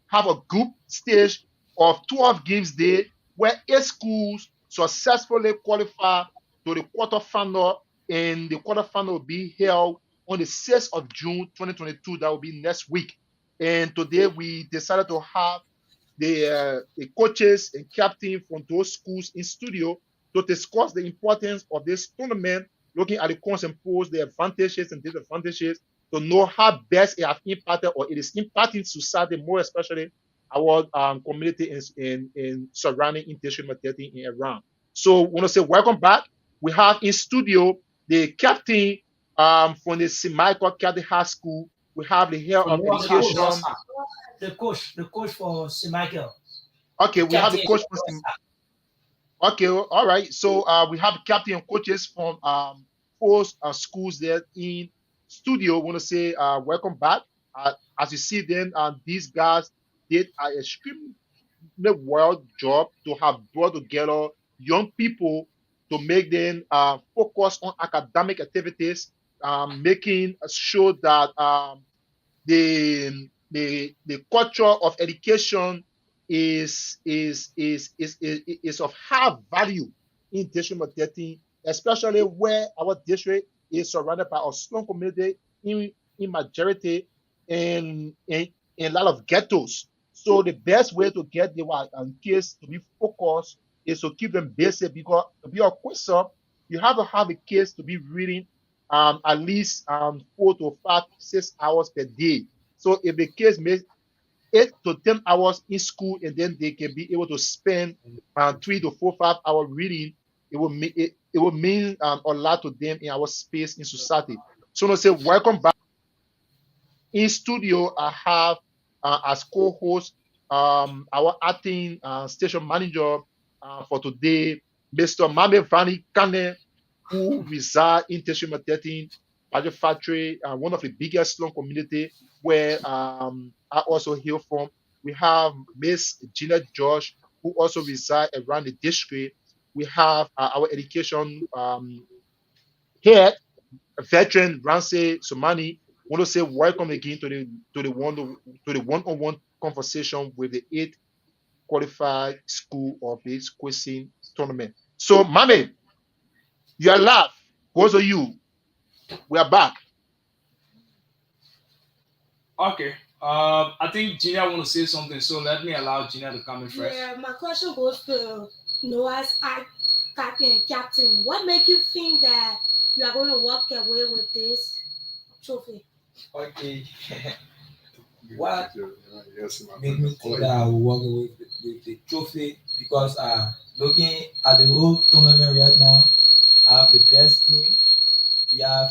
have a group stage of 12 games day where 8 schools successfully qualified to the quarterfinal, and the quarterfinal will be held on the 6th of June 2022. That will be next week. And today we decided to have the coaches and captain from those schools in studio to discuss the importance of this tournament, looking at the cons and pros, the advantages and disadvantages, to know how best it has impacted or it is impacting society, more especially our community in surrounding in District 13 and around. So we want to say welcome back. We have in studio the captain from the St. Michael Catholic High School. We have the head of education. The coach for St. Michael. Okay, we have the coach from St. Okay, all right. So we have captain and coaches from 4 schools there in studio, want to say welcome back. As you see them, these guys did an extremely well job to have brought together young people to make them focus on academic activities, making sure that the culture of education is of high value in district number 13, especially where our district is surrounded by a slum community in majority in a lot of ghettos. So the best way to get the kids to be focused is to keep them busy, because to be a quizer, you have to have a kids to be reading at least 4 to 5, 6 hours per day. So if the kids make 8 to 10 hours in school, and then they can be able to spend 3 to 4, 5 hours reading, it will mean a lot to them in our space in society. So I say welcome back. In studio, I have as co-host our acting station manager for today, Mr. Mame Vani Kane, who reside in Teshima 13, Pajo Factory, one of the biggest slum community where I also hail from. We have Miss Gina George, who also reside around the district. We have our education head, veteran Ramsey Somani. Want to say welcome again to the one-on-one conversation with the 8th qualified school of this quizzing tournament. So, Mame, you are live. Goes to you. We are back. Okay. I think Gina want to say something, so let me allow Gina to come in first. Yeah, my question goes to Noah's captain. What make you think that you are going to walk away with this trophy? Okay. What made me think that I will walk away with the trophy? Because looking at the whole tournament right now, I have the best team. We have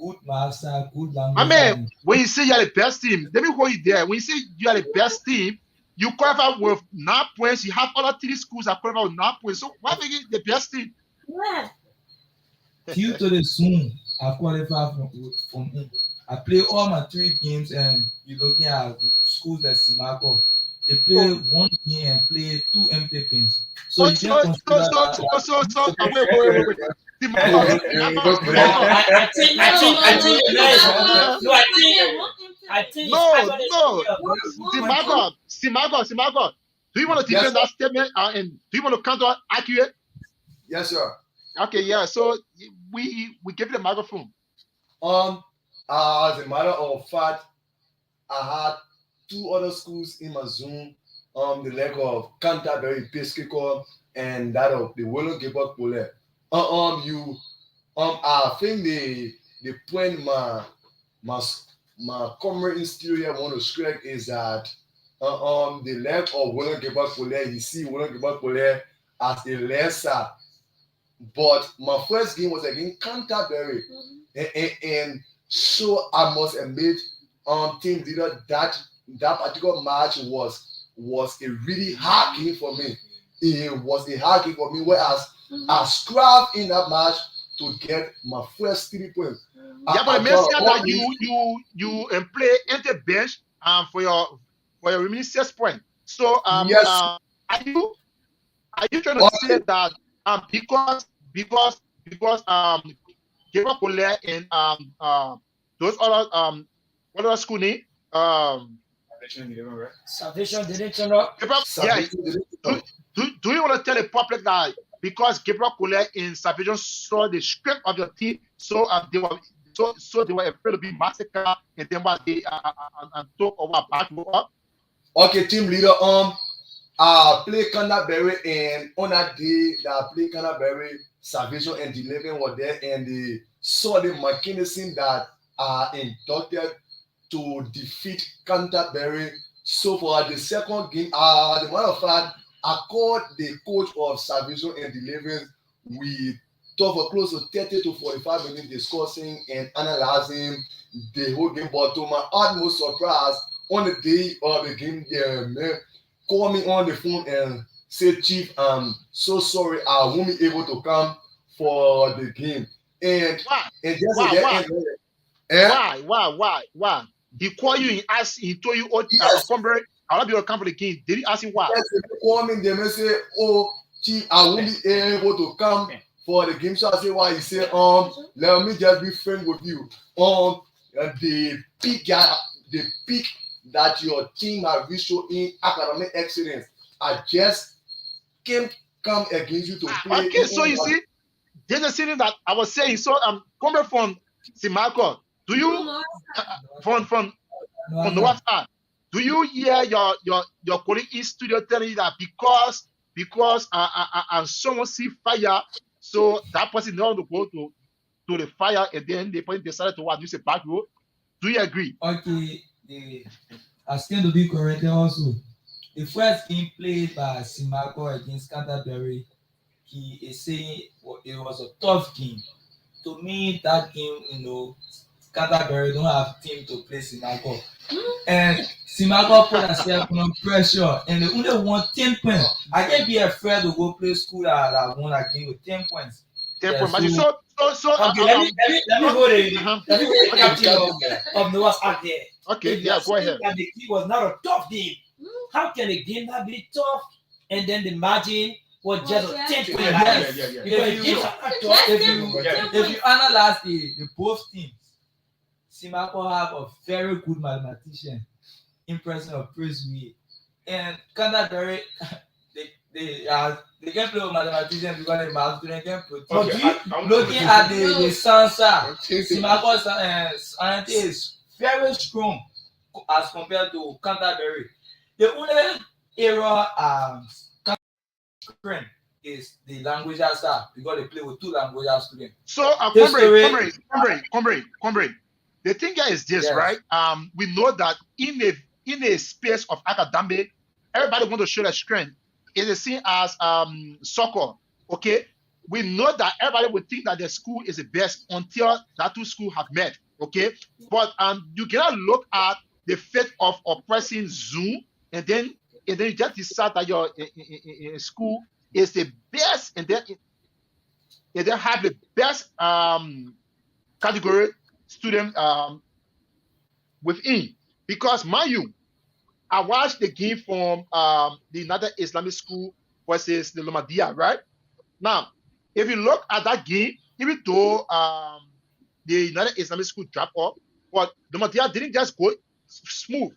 good master, good language, Mame, and when you say you are the best team, let me hold you there. When you say you are the best team, you qualify with 9 points. You have other 3 schools that qualify with 9 points. So why make it the best team? Yeah. due to the Zoom, I qualified from him. I play all my 3 games, and you're looking at schools like Simago. They play one game and play 2 empty pins. So you can consider that. Wait. Timago, I think no. Timago. Do you want to defend that statement? And do you want to counter accurate? Yes, sir. Okay, yeah. So we give you the microphone. As a matter of fact, I had 2 other schools in my Zoom. The leg of Canterbury Piscicor and that of the Willow Gilbert Pole. I think the point my comrade in studio want to strike is that the leg of Willow Gilbert Pole, you see Willow Gilbert Pole as a lesser. But my first game was against Canterbury, and so I must admit, team leader, that particular match was a really hard game for me. It was a hard game for me, whereas I scrapped in that match to get my first 3 points. Yeah, but it makes sense that you play enter bench for your remaining 6 points. So yes. Are you trying to say that because Gabriel Collet and those other school name Salvation didn't turn up. Yeah. Do you want to tell the public that because Gabriel Collet in Salvation saw the strength of your team, so they were afraid to be massacred, and then what they and talk over back up? Okay, team leader. I play Canterbury, and on that day that I played Canterbury, Salvation and Deliverance were there, and they saw the mechanism that are inducted to defeat Canterbury. So for the second game, as a matter of fact, I called the coach of Salvation and Deliverance. We talked for close to 30 to 45 minutes discussing and analyzing the whole game. But to my utmost surprise, on the day of the game, man called me on the phone and said, "Chief, I'm so sorry, I won't be able to come for the game." And Why? He called you and asked, he told you, oh, Yes. Conbury, I'll not be able to come for the game. Did he ask him why? Yes, they call me, they may say, oh, gee, I won't be able to come for the game. So I say, why? He say, let me just be friend with you. The peak that your team have reached in academic excellence. I just can't come against you to play. Okay, so you see, there's a thing that I was saying. So Conbury from Simarco, do you from North Side, do you hear your colleague in studio telling you that because and someone see fire, so that person don't want to go to the fire, and then the person decided to use a back road? Do you agree? Okay, I stand to be corrected also. The first game played by Simarco against Canterbury, he is saying it was a tough game. To me, that game, Canterbury don't have team to play Simarco. And Simarco put herself under pressure and they only won 10 points. I can't be afraid to go play school that won that game with 10 points. 10 Yeah, points. so okay, let me go the captain of Noah's Ark there. Okay, If yeah, go ahead. that the game was not a tough game. How can a game not be tough and then the margin was just 10 points? If you analyze the both teams, Simarco have a very good mathematician, impressing of Prisby, and Canterbury. They can play with mathematicians because they math student can play. Looking at the Sansa, Simarco's identity is very strong as compared to Canterbury. The only error is the language side because they play with two language students. So Comrade. The thing here is this, yes. Right? We know that in a space of academic, everybody want to show their strength. It is seen as soccer. Okay, we know that everybody would think that the school is the best until that two schools have met. Okay, but you cannot look at the fate of oppressing Zoom and then you just decide that your school is the best, and then have the best category student within. Because mind you, I watched the game from the United Islamic School versus the Lomadia, right? Now, if you look at that game, even though the United Islamic School dropped off, but Lomadia didn't just go smooth.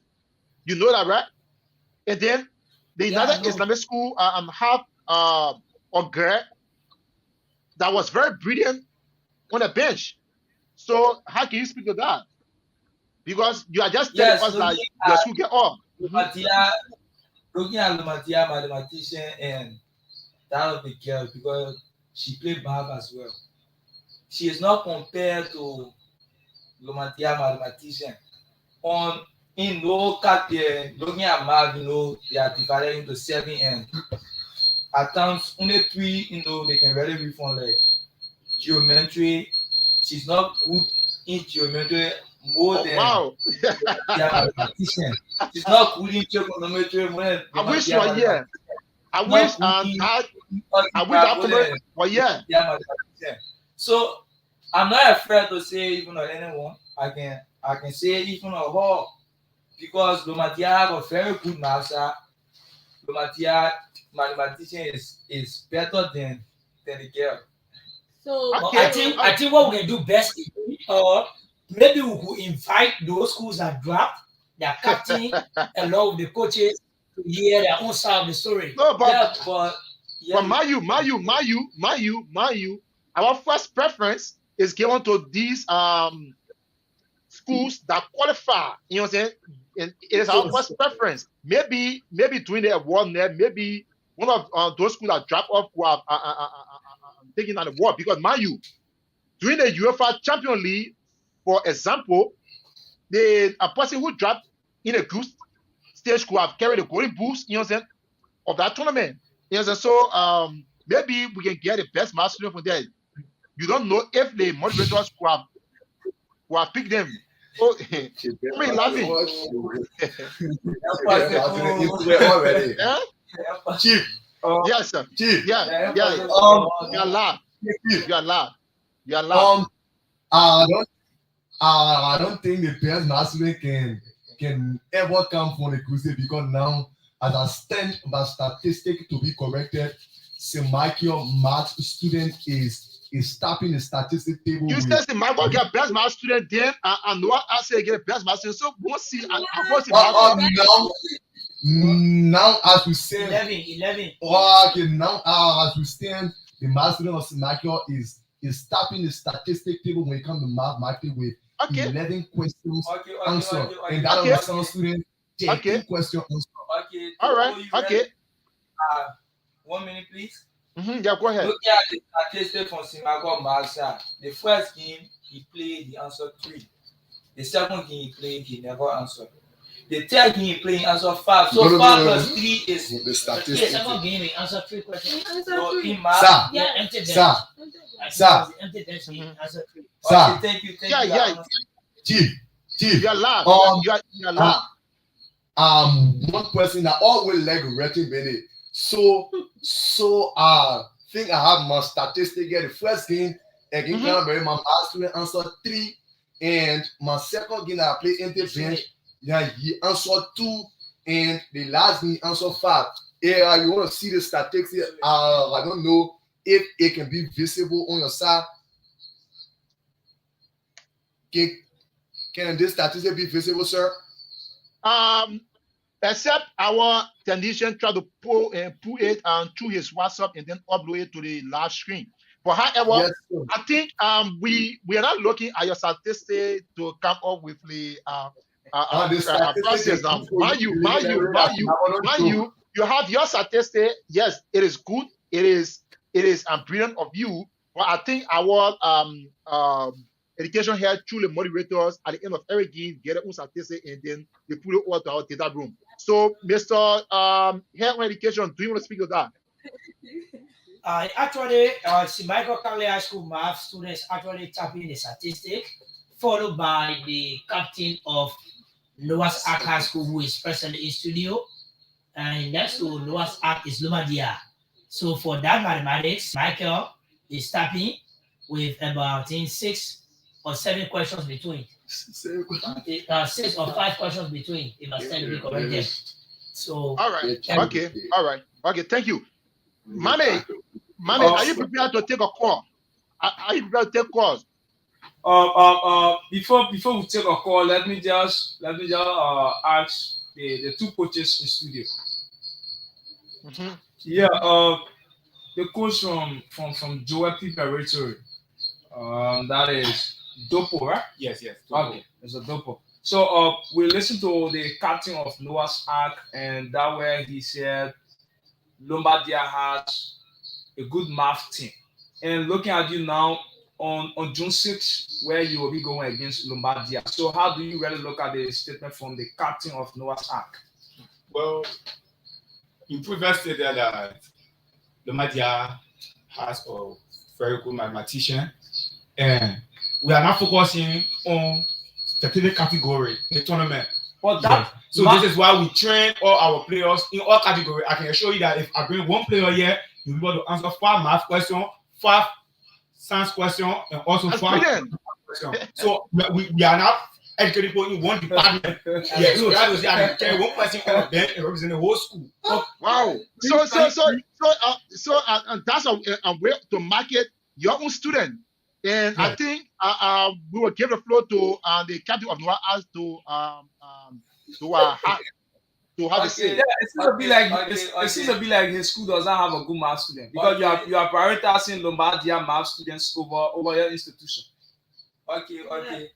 You know that, right? And then the United Islamic School have a girl that was very brilliant on the bench. So how can you speak to that? Because you are just telling us that your school get off. Looking at Lumatia, mathematician, and that of the girl because she played math as well. She is not compared to Lumatia, mathematician. In no cat there, looking at math, they are divided into 7 and at times only 3, they can really be from like geometry. She's not good in geometry more than mathematician. She's not good in trigonometry more than I wish you were here. I wish I well, yeah. So I'm not afraid to say even on anyone. I can say even on her because Lomatia have a very good master. Lomatia mathematician is better than the girl. So okay. I think what we can do best is maybe we could invite those schools that dropped their captain along with the coaches to hear their own side of the story. No, but Mayu, our first preference is given to these schools that qualify. You know what I'm saying? And it is our first preference. Maybe during the award there, maybe one of those schools that drop off who are taking an award. Because Mayu, during the UEFA Champions League, for example, a person who dropped in a group stage could have carried the golden boots, you know what I'm saying, of that tournament. You know what I'm saying? So maybe we can get the best master from there. You don't know if the moderators could have picked them. Oh, I'm laughing. Already. Chief. Yes, sir. Chief. Yeah. You are loud. I don't think the best math student can ever come from the crusade because now, as I stand by statistic to be corrected, St. Michael math student is tapping the statistic table You with. say St. Michael get best math student then, and Noah I say get best math student. So we'll see. I want St. Michael. Now as we stand, 11. Okay, now as we stand, the math student of St. Michael is tapping the statistic table when it comes to mathematics with 11 questions answered, and that of the student 13 question answer. Okay. All right. Okay. 1 minute, please. Yeah, go ahead. Looking at the statistics from Simago Marsa, the first game he played, he answered 3. The second game he played, he never answered. The third game he played, he answered 5. So 5 plus 3 is the statistics. The second game he answered 3 questions. So in Sir, empty sir, sir. Empty bench, he answered 3. Sir. Okay, thank you. Yeah. Chief. You're loud. You're loud. One person that always like writing Benny. So think I have my statistic here. The first game against Canterbury, my math student answered 3, and my second game that I played empty bench, yeah, he answered 2, and the last game he answered 5. Yeah, you want to see the statistics? I don't know if it can be visible on your side. Can this statistic be visible, sir? Except our technician try to pull it through his WhatsApp and then upload it to the live screen. But however, yes, I think we are not looking at your statistics to come up with the process. You have your statistic. Yes, it is good. It is brilliant of you. But I think our education here through the moderators at the end of every game get their own statistic and then they put it all to our data room. So, Mr. Health Education, do you want to speak to that? Actually, St. Michael Catholic High School math students actually tapping the statistic, followed by the captain of Noah's Ark High School, who is presently in studio. And next to Noah's Ark is Lumadia. So for that mathematics, Michael is tapping with about 6 or 7 questions between. 6 or 5 questions between, if I stand to be corrected. So all right. Okay, thank you. Mommy, are you prepared to take a call? Are you prepared to take calls? Before we take a call, let me just ask the two coaches in studio. Yeah, the coach from Joel Preparatory. That is Dopo, right? Yes. Dopo. Okay, it's a Dopo. So we listened to the captain of Noah's Ark, and that where he said Lombardia has a good math team. And looking at you now on June 6th, where you will be going against Lombardia. So how do you really look at the statement from the captain of Noah's Ark? Well, you previously stated that Lombardia has a very good mathematician, and we are not focusing on specific category in the tournament. But that this is why we train all our players in all categories. I can assure you that if I bring one player here, you'll be able to answer 5 math questions, 5 science questions, and also 5 questions. So we are not educating people in one department. Yeah, so that was that. Carry one person on them and represent the whole school. Wow. So that's a way to market your own student. And I think we will give the floor to the captain of Noah as to have a say. Yeah, it seems to be like his school does not have a good math student because you are prioritizing Lombardia math students over your institution. Okay.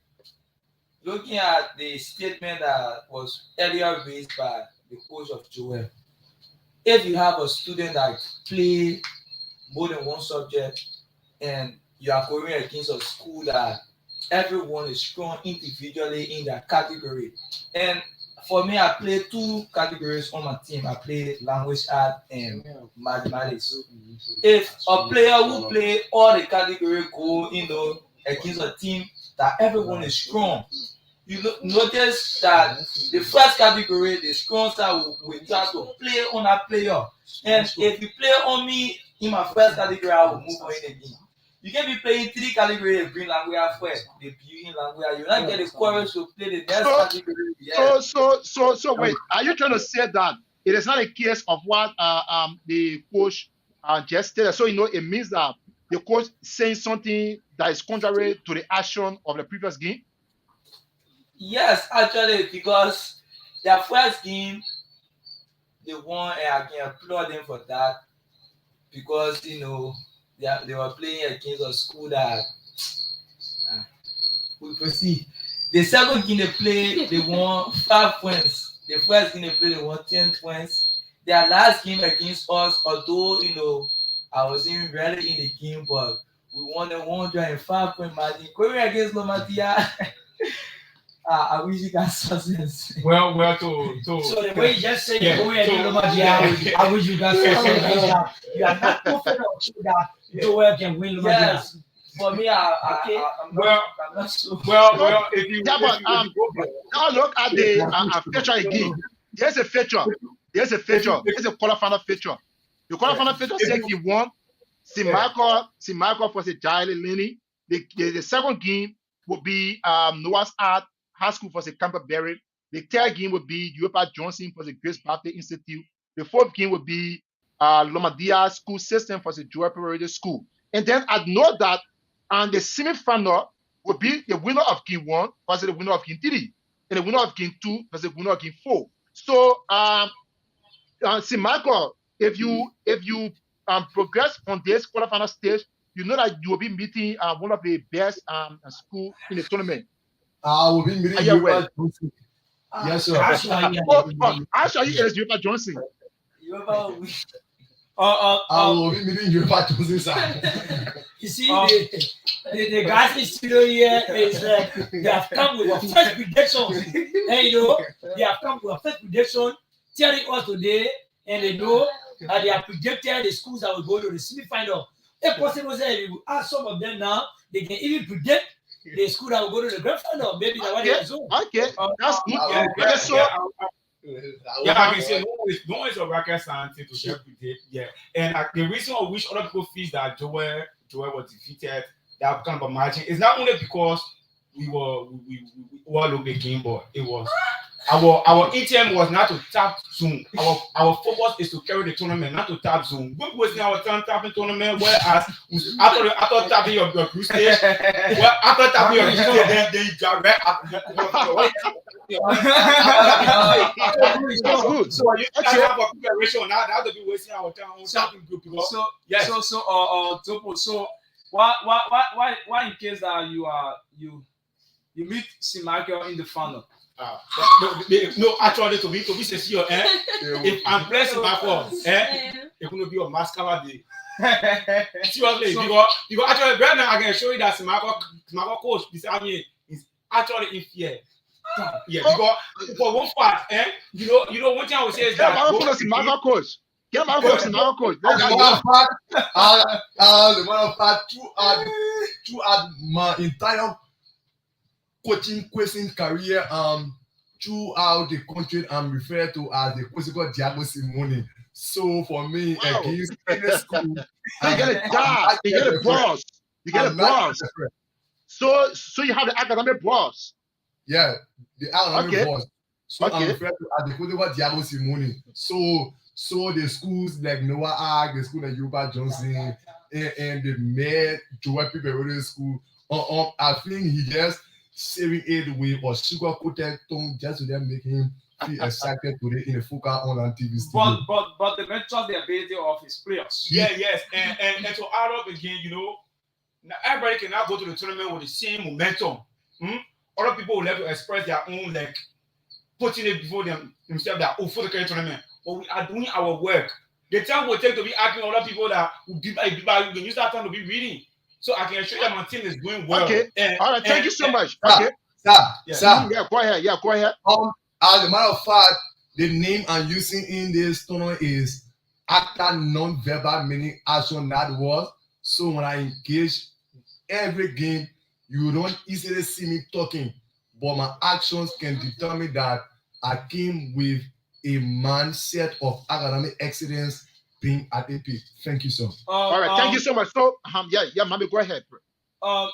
Looking at the statement that was earlier raised by the coach of Joel, if you have a student that play more than one subject and you are going against a school that everyone is strong individually in their category. And for me, I play 2 categories on my team. I play language art and mathematics. If a player who play all the categories go, against a team that everyone is strong, you notice that the first category, the strong side will try to play on that player. And if you play on me in my first category, I will move on again. You can be playing 3 categories, bring language first, the viewing language. You not get the chorus to play the next category. Yeah. So wait, are you trying to say that it is not a case of what the coach just said? So it means that the coach saying something that is contrary to the action of the previous game? Yes, actually, because their first game, they won, and I can applaud them for that because they were playing against a school that we proceed. The second game they play, they won 5 points. The first game they play, they won 10 points. Their last game against us, although I wasn't really in the game, but we won a 105-point margin. Going against Lomatia, I wish you guys success. Well, so the way you just say you're going against Lomatia, I wish you guys success. You are not confident that Joel can win Lomatia. Yes. For me, I'm not so. Well, if you look at the feature again. There's a feature. There's a quarterfinal feature. The quarterfinal feature said he won. Michael for the Jiley Lenny. The second game would be Noah's Art High School for the Canterbury. The third game would be Europa Johnson for the Grace Baptist Institute. The fourth game would be Lomadia School System for the Joel Perry School. And then I know that and the semi-final will be the winner of game 1 versus the winner of game 3, and the winner of game 2 versus the winner of game 4. So, see, Michael, if you progress on this quarterfinal stage, you know that you will be meeting one of the best school in the tournament. I will be meeting Europa Johnson. Yes, sir. Actually, is Europa Johnson. I will be meeting Europa Johnson, sir. You see, the guys in studio here is they have come with a first prediction. And they have come with a first prediction, telling us today, and they know that they have projected the schools that will go to the semi-final. If possible, say we ask some of them now, they can even predict the school that will go to the grand final. Maybe that's what they do. Okay, that's good. I can say no one is a rocket scientist to predict. Yeah, and the reason of which other people feel that Joel was defeated, that kind of a margin, is not only because we looked the game, but it was our intent was not to tap Zoom. Our focus is to carry the tournament, not to tap Zoom. We was in our turn tapping tournament, whereas after tapping your group stage, after tapping your group stage, then you direct. So you have a preparation now. That would be wasting our time on tapping group. So why in case that you meet Michael in the final? No, actually, to be sincere, if I'm blessed Michael, it's going to be a mascara day. Seriously, because actually, right now I can show you that Michael coach beside me is actually in fear. Yeah, because for one part, you know, one thing I would say is that Michael coach. Get my coach, Michael coach. The matter of fact, throughout my entire coaching career, throughout the country, I'm referred to as the coach called Diago Simone. So for me, against any school, you get a boss. You get a boss. So you have the academic boss. Yeah, the academic boss. So I'm referred to as the coach called Diago Simone. So the schools like Noah Ark, the school like Europa Johnson, and the Med Joel People School. I think he just saving it with or sugar coated tongue just to then make him feel excited today in the Fuka online TV studio. But they mentioned the ability of his players. Yes, and to add up again, now everybody cannot go to the tournament with the same momentum. Other people will have to express their own, like putting it before themselves that for the tournament. But we are doing our work. The time will take to be asking other people that will be you can use that time to be reading. So I can assure you that my team is doing well. Okay. All right. Thank you so much. Okay. Sir. Yeah, go ahead. As a matter of fact, the name I'm using in this tournament is actor non-verbal, meaning action, not words. So when I engage every game, you don't easily see me talking, but my actions can determine that I came with a mindset of academic excellence being at AP. Thank you, sir. All right, thank you so much. So, Mami, go ahead.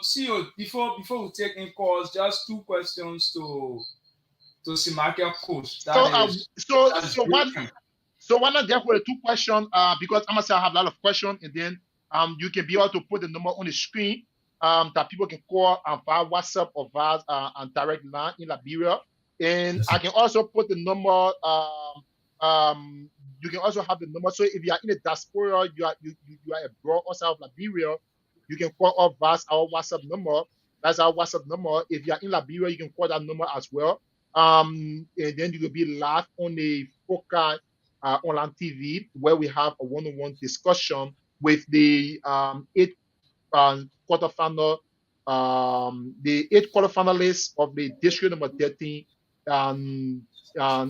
CEO, before we take in calls, just 2 questions to Simakia coach. So why not therefore 2 questions? Because I'm gonna say I have a lot of questions, and then you can be able to put the number on the screen that people can call via WhatsApp or via and direct line in Liberia. And I can also put the number. You can also have the number. So if you are in the diaspora, you are abroad outside of Liberia, you can call us via our WhatsApp number. That's our WhatsApp number. If you are in Liberia, you can call that number as well. And then you will be live on the Foca online TV, where we have a one-on-one discussion with the 8 quarterfinal, the 8 quarterfinalists of the district number 13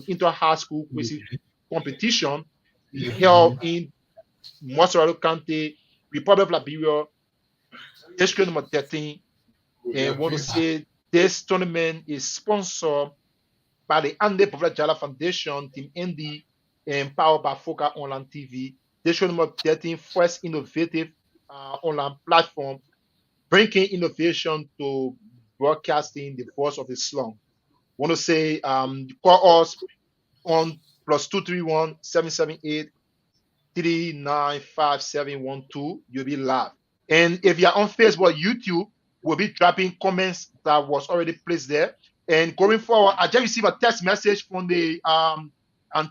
inter-high school quiz competition held in Montserrat County, Republic of Liberia, district number 13. And I want to say this tournament is sponsored by the Ande Povla Jala Foundation, Team Andy, and powered by Foca Online TV. District number 13, first innovative online platform, bringing innovation to broadcasting the voice of the slum. I want to say, call us on +231 778 395712. You'll be live. And if you're on Facebook, YouTube, we'll be dropping comments that was already placed there. And going forward, I just received a text message from the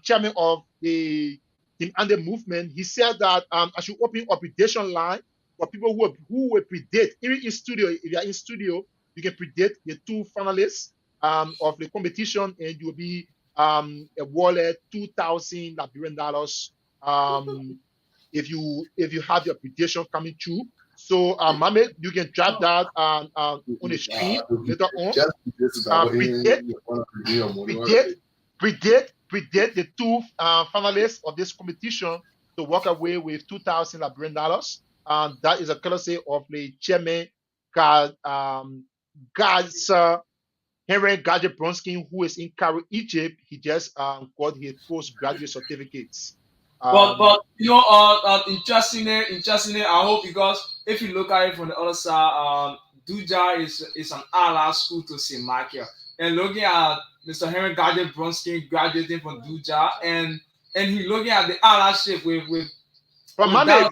chairman of the Team and the movement. He said that I should open a prediction line for people who will predict. Even in studio, if you are in studio, you can predict the 2 finalists of the competition, and you will be awarded $2,000 Liberian dollars if you have your prediction coming true. So, Mame, you can drop that on the screen later on. Predict the 2 finalists of this competition to walk away with $2,000 Liberian dollars. And that is a courtesy of the chairman, Sir Henry Gadget Bronskin, who is in Cairo, Egypt. He just got his postgraduate certificates. But you know, interestingly, I hope, because if you look at it from the other side, Duja is an ally school to St. Michael, and looking at Mr. Henry Gardner Bronskin graduating from Duja, and he looking at the allyship with. But Mame,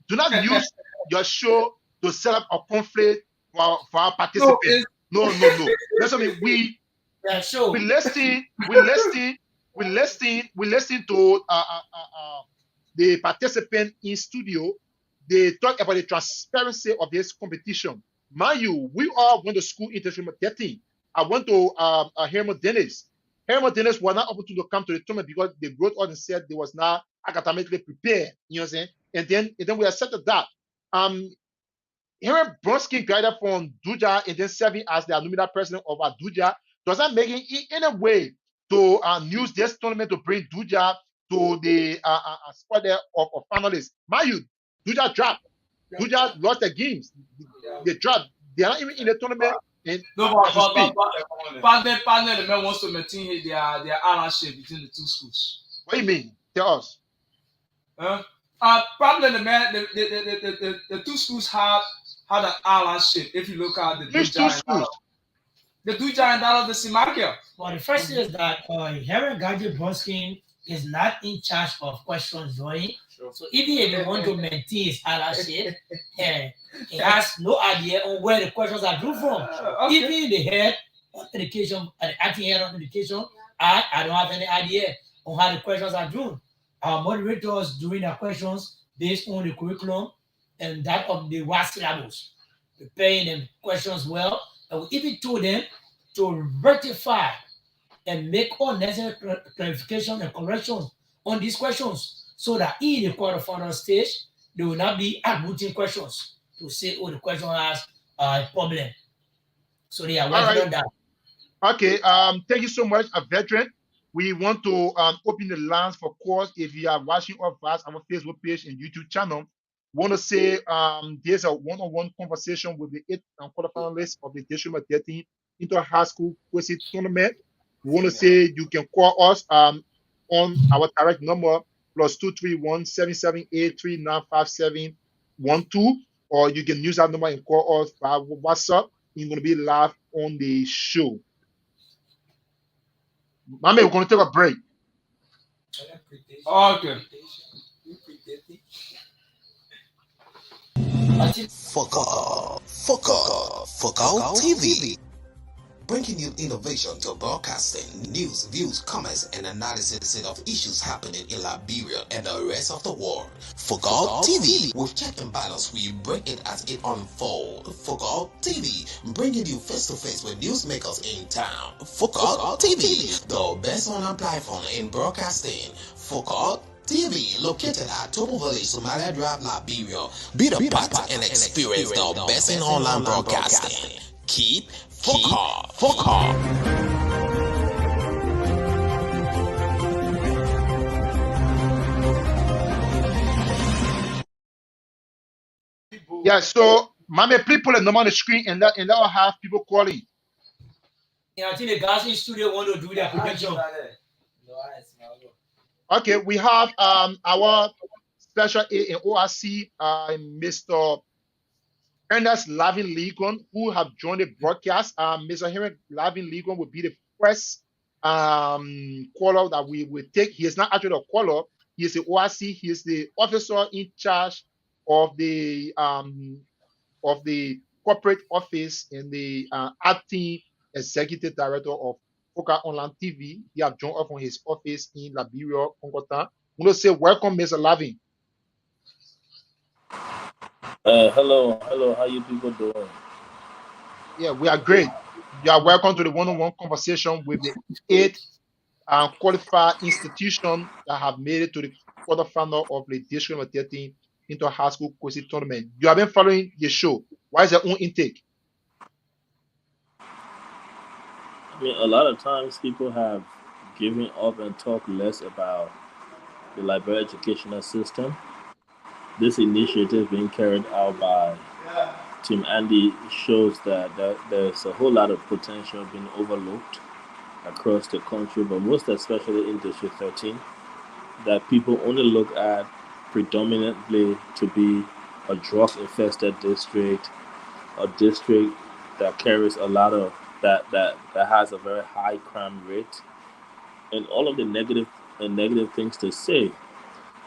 do not use your show to set up a conflict for our participants. No. That's what I mean. We listen to the participant in studio. They talk about the transparency of this competition. Mind you, we all went to school in 13. I went to Herman Dennis. Herman Dennis was not able to come to the tournament because they wrote out and said they was not academically prepared. You know what I'm saying? And then we accepted that. Henry Bronsky guided from Duja and then serving as the nominal president of Duja. Does that make it in any way to use this tournament to bring Duja to the spot there of finalists? Mind you, Duja dropped. Duja lost the games. They dropped. They are not even in the tournament. Partner, the man wants to maintain their allyship between the 2 schools. What do you mean? Tell us. Probably the 2 schools had an allyship. If you look at the Duja and the Simakia. Well, the first thing is that Henry Gadget Bronskin is not in charge of question drawing. Sure. So even if you want to maintain his allyship, he has no idea on where the questions are due from. Okay. Even the head on education, the acting head on education, I don't have any idea on how the questions are due. Our moderators doing their questions based on the curriculum and that of the WAS syllabus, preparing them questions well. And we even told them to rectify and make all necessary clarification and corrections on these questions, so that in the quarterfinal stage, they will not be admitting questions to say, oh, the question has a problem. So they are working on that. Okay, thank you so much, a veteran. We want to open the lines for calls. If you are watching us via our Facebook page and YouTube channel, want to say there's a one-on-one conversation with the 8 quarterfinalists of the District 13 Inter High School Quiz Tournament. We want to say you can call us on our direct number +231-778-395712, or you can use that number and call us via WhatsApp. You're going to be live on the show. Mommy, we're going to take a break. Okay. Focal TV. Bringing you innovation to broadcasting, news, views, comments, and analysis of issues happening in Liberia and the rest of the world. Focal TV, with check and balance, we break it as it unfolds. Focal TV, bringing you face to face with newsmakers in town. Focal TV, the best online platform in broadcasting. Focal TV, located at Topo Village, Somalia Drive, Liberia. Be the part and experience the best in online broadcasting. Keep focal. Yeah, so mommy, please put a number on the screen and that will have people calling. Yeah, I think the guys in studio want to do their prediction. Okay, we have our special A in ORC, Mr. Ernest Lavin Ligon, who have joined the broadcast. Mr. Henry Lavin Ligon will be the first caller that we will take. He is not actually a caller. He is the ORC. He is the officer in charge of the corporate office and the acting executive director of Focal Online TV. He have joined us from his office in Liberia, Congotan. I'm going to say welcome, Mr. Lavin. Hello, how you people doing? Yeah, we are great. You are welcome to the one-on-one conversation with the 8 qualified institutions that have made it to the quarterfinal of the District number 13 into high school quiz tournament. You have been following the show. Why is your own intake? I mean, a lot of times people have given up and talk less about the Liberia educational system. This initiative being carried out by Team Andy shows that there's a whole lot of potential being overlooked across the country, but most especially in District 13, that people only look at predominantly to be a drug-infested district, a district that carries a lot of that has a very high crime rate, and all of the negative things to say.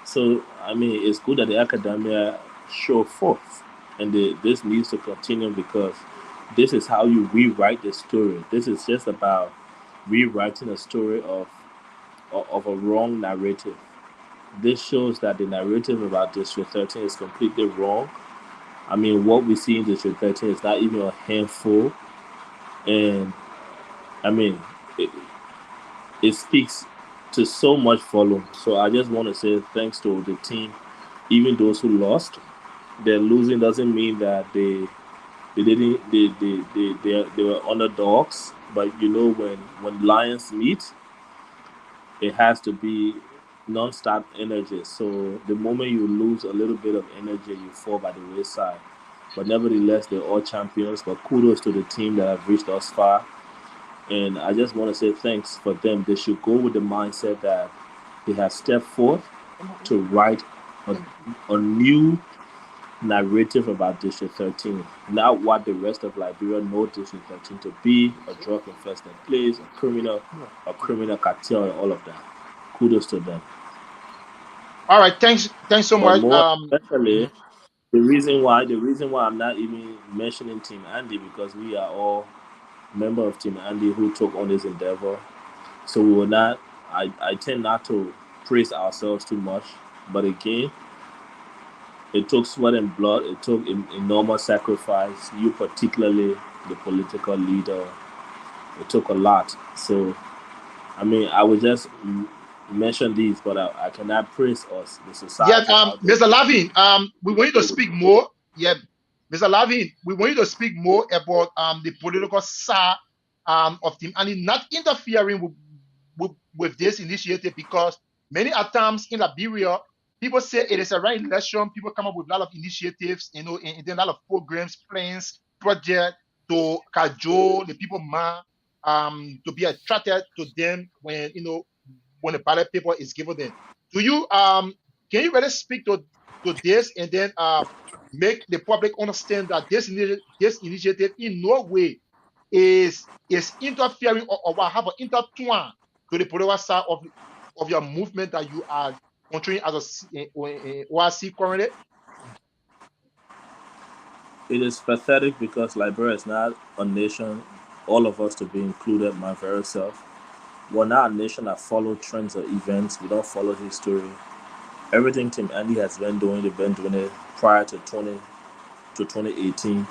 So I mean, it's good that the academia show forth, and this needs to continue because this is how you rewrite the story. This is just about rewriting a story of a wrong narrative. This shows that the narrative about District 13 is completely wrong. I mean, what we see in District 13 is not even a handful, and I mean, it speaks to so much volume. So I just want to say thanks to the team, even those who lost. Their losing doesn't mean that they were underdogs. But you know, when lions meet, it has to be non-stop energy. So the moment you lose a little bit of energy, you fall by the wayside. But nevertheless, they're all champions. But kudos to the team that have reached us far. And I just want to say thanks for them. They should go with the mindset that they have stepped forth to write a new narrative about District 13. Not what the rest of Liberia know District 13 to be, a drug-infested place, a criminal cartel, and all of that. Kudos to them. All right, thanks so much. More especially, the reason why I'm not even mentioning Team Andy, because we are all member of Team Andy who took on this endeavor. So we will not. I tend not to praise ourselves too much, but again, it took sweat and blood. It took enormous sacrifice. You, particularly the political leader, it took a lot. So, I mean, I would just mention these, but I cannot praise us, the society. Yeah, Mr. Lavin, we want you to speak more. Yeah, Mr. Lavin, we want you to speak more about the political side of Team Andy not interfering with this initiative, because many times in Liberia, people say it is a right election. People come up with a lot of initiatives, you know, and then a lot of programs, plans, projects to cajole the people mind, to be attracted to them when, you know, when the ballot paper is given them. Do you can you really speak to this and then make the public understand that this initiative in no way is interfering or will have an intertwine to the political side of your movement that you are controlling as a ORC currently? It is pathetic because Liberia is not a nation, all of us to be included, my very self. We're not a nation that follow trends or events. We don't follow history. Everything Team Andy has been doing, they've been doing it prior to 2018.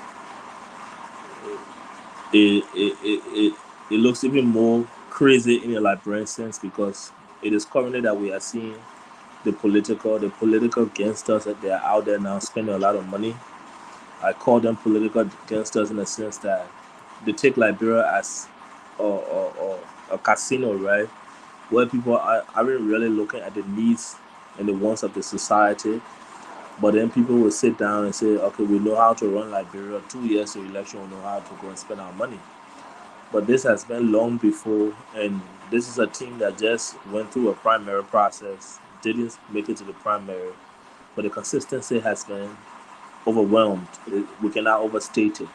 It looks even more crazy in a Liberian sense because it is currently that we are seeing the political gangsters that they are out there now spending a lot of money. I call them political gangsters in the sense that they take Liberia as a casino, right? Where people aren't really looking at the needs and the wants of the society. But then people will sit down and say, okay, we know how to run Liberia. 2 years to election, we know how to go and spend our money. But this has been long before, and this is a team that just went through a primary process, didn't make it to the primary, but the consistency has been overwhelmed. We cannot overstate it.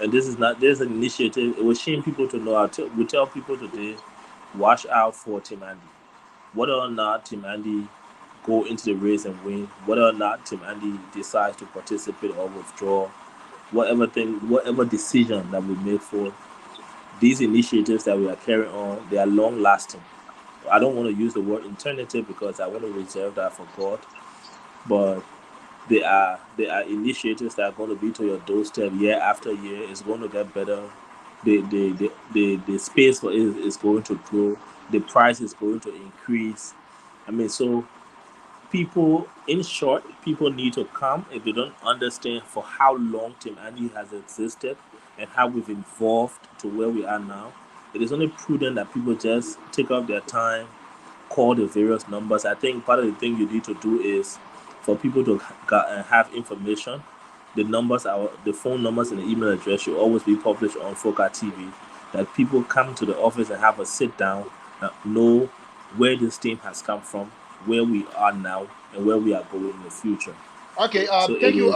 And this is not, there's an initiative. It will shame people to know. We tell people today, watch out for Team Andy. Whether or not Team Andy go into the race and win, whether or not Team Andy decides to participate or withdraw, whatever decision that we make for these initiatives that we are carrying on, they are long lasting. I don't want to use the word eternity because I want to reserve that for God, but they are initiatives that are going to be to your doorstep year after year. It's going to get better. The space for it is going to grow. The price is going to increase. I mean, so people, in short, people need to come if they don't understand for how long Team Andy has existed and how we've evolved to where we are now. It is only prudent that people just take up their time, call the various numbers. I think part of the thing you need to do is for people to have information. The phone numbers and the email address should always be published on Foca TV. That people come to the office and have a sit down, know where this team has come from, where we are now, and where we are going in the future. Okay, So it thank you. is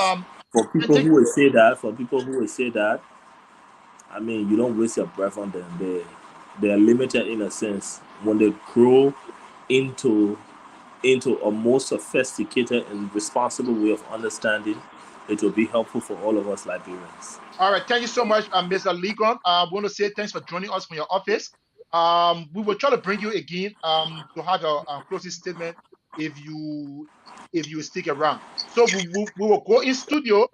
for And people thank who will say that. For people who will say that, I mean, you don't waste your breath on them. They are limited in a sense. When they grow into a more sophisticated and responsible way of understanding, it will be helpful for all of us Liberians. All right, thank you so much, Mr. Legon. I want to say thanks for joining us from your office. We will try to bring you again to have your closing statement if you stick around. So we will go in studio.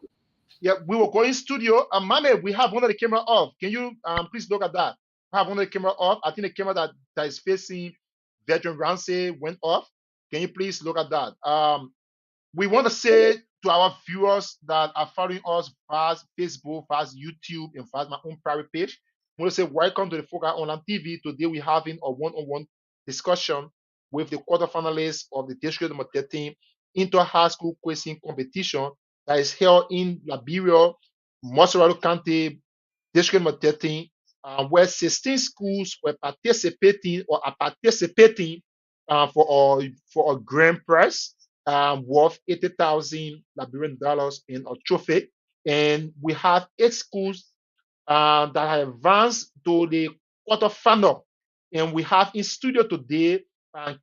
Yeah, we will go in studio. Mame, we have one of the camera off. Can you please look at that? We have one of the camera off. I think the camera that is facing Veteran Ramsey went off. Can you please look at that? We want to say to our viewers that are following us via Facebook, via YouTube, and via my own private page, we want to say welcome to the Foca Online TV. Today we're having a one-on-one discussion with the quarterfinalists of the District number 13 inter-high school quizzing competition that is held in Liberia, Montserrat County, District number 13, where 16 schools were participating or are participating for a grand prize worth 80,000 Liberian dollars in a trophy. And we have 8 schools that have advanced to the quarterfinal. And we have in studio today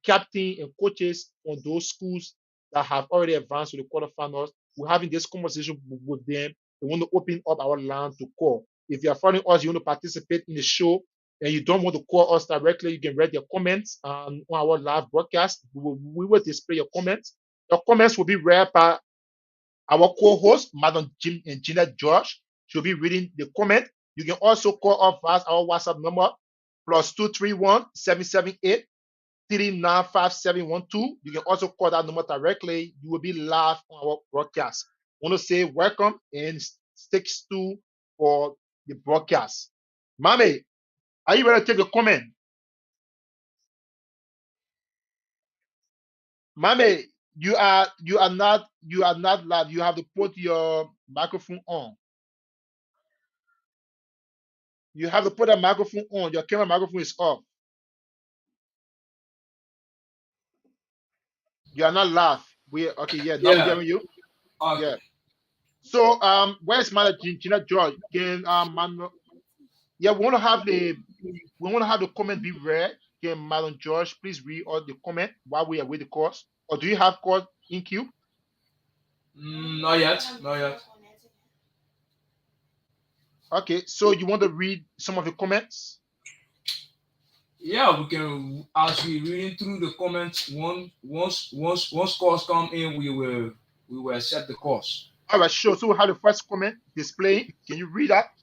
captain and coaches on those schools that have already advanced to the quarterfinals. We're having this conversation with them. We want to open up our line to call. If you are following us, you want to participate in the show, and you don't want to call us directly, you can write your comments on our live broadcast. We will display your comments. Your comments will be read by our co-host, Madam Jeanette George. She'll be reading the comment. You can also call us via our WhatsApp number, +231-778-395712. You can also call that number directly. You will be live on our broadcast. I want to say welcome and stick to for the broadcast. Mame, are you ready to take a comment? Mame, you are not live. You have to put your microphone on. You have to put a microphone on. Your camera microphone is off. You are not live. Okay, yeah, now we're Yeah. hearing you. Okay. Yeah. So where's Mother Gina George? Can yeah, we want to have the comment be read. Can Madam George please read all the comment while we are with the course? Or do you have course in queue? Not yet. Not yet. Okay, so you want to read some of the comments? Yeah, we can. As we reading through the comments, once course come in, we will accept the course. All right, sure. So we have the first comment displaying. Can you read that?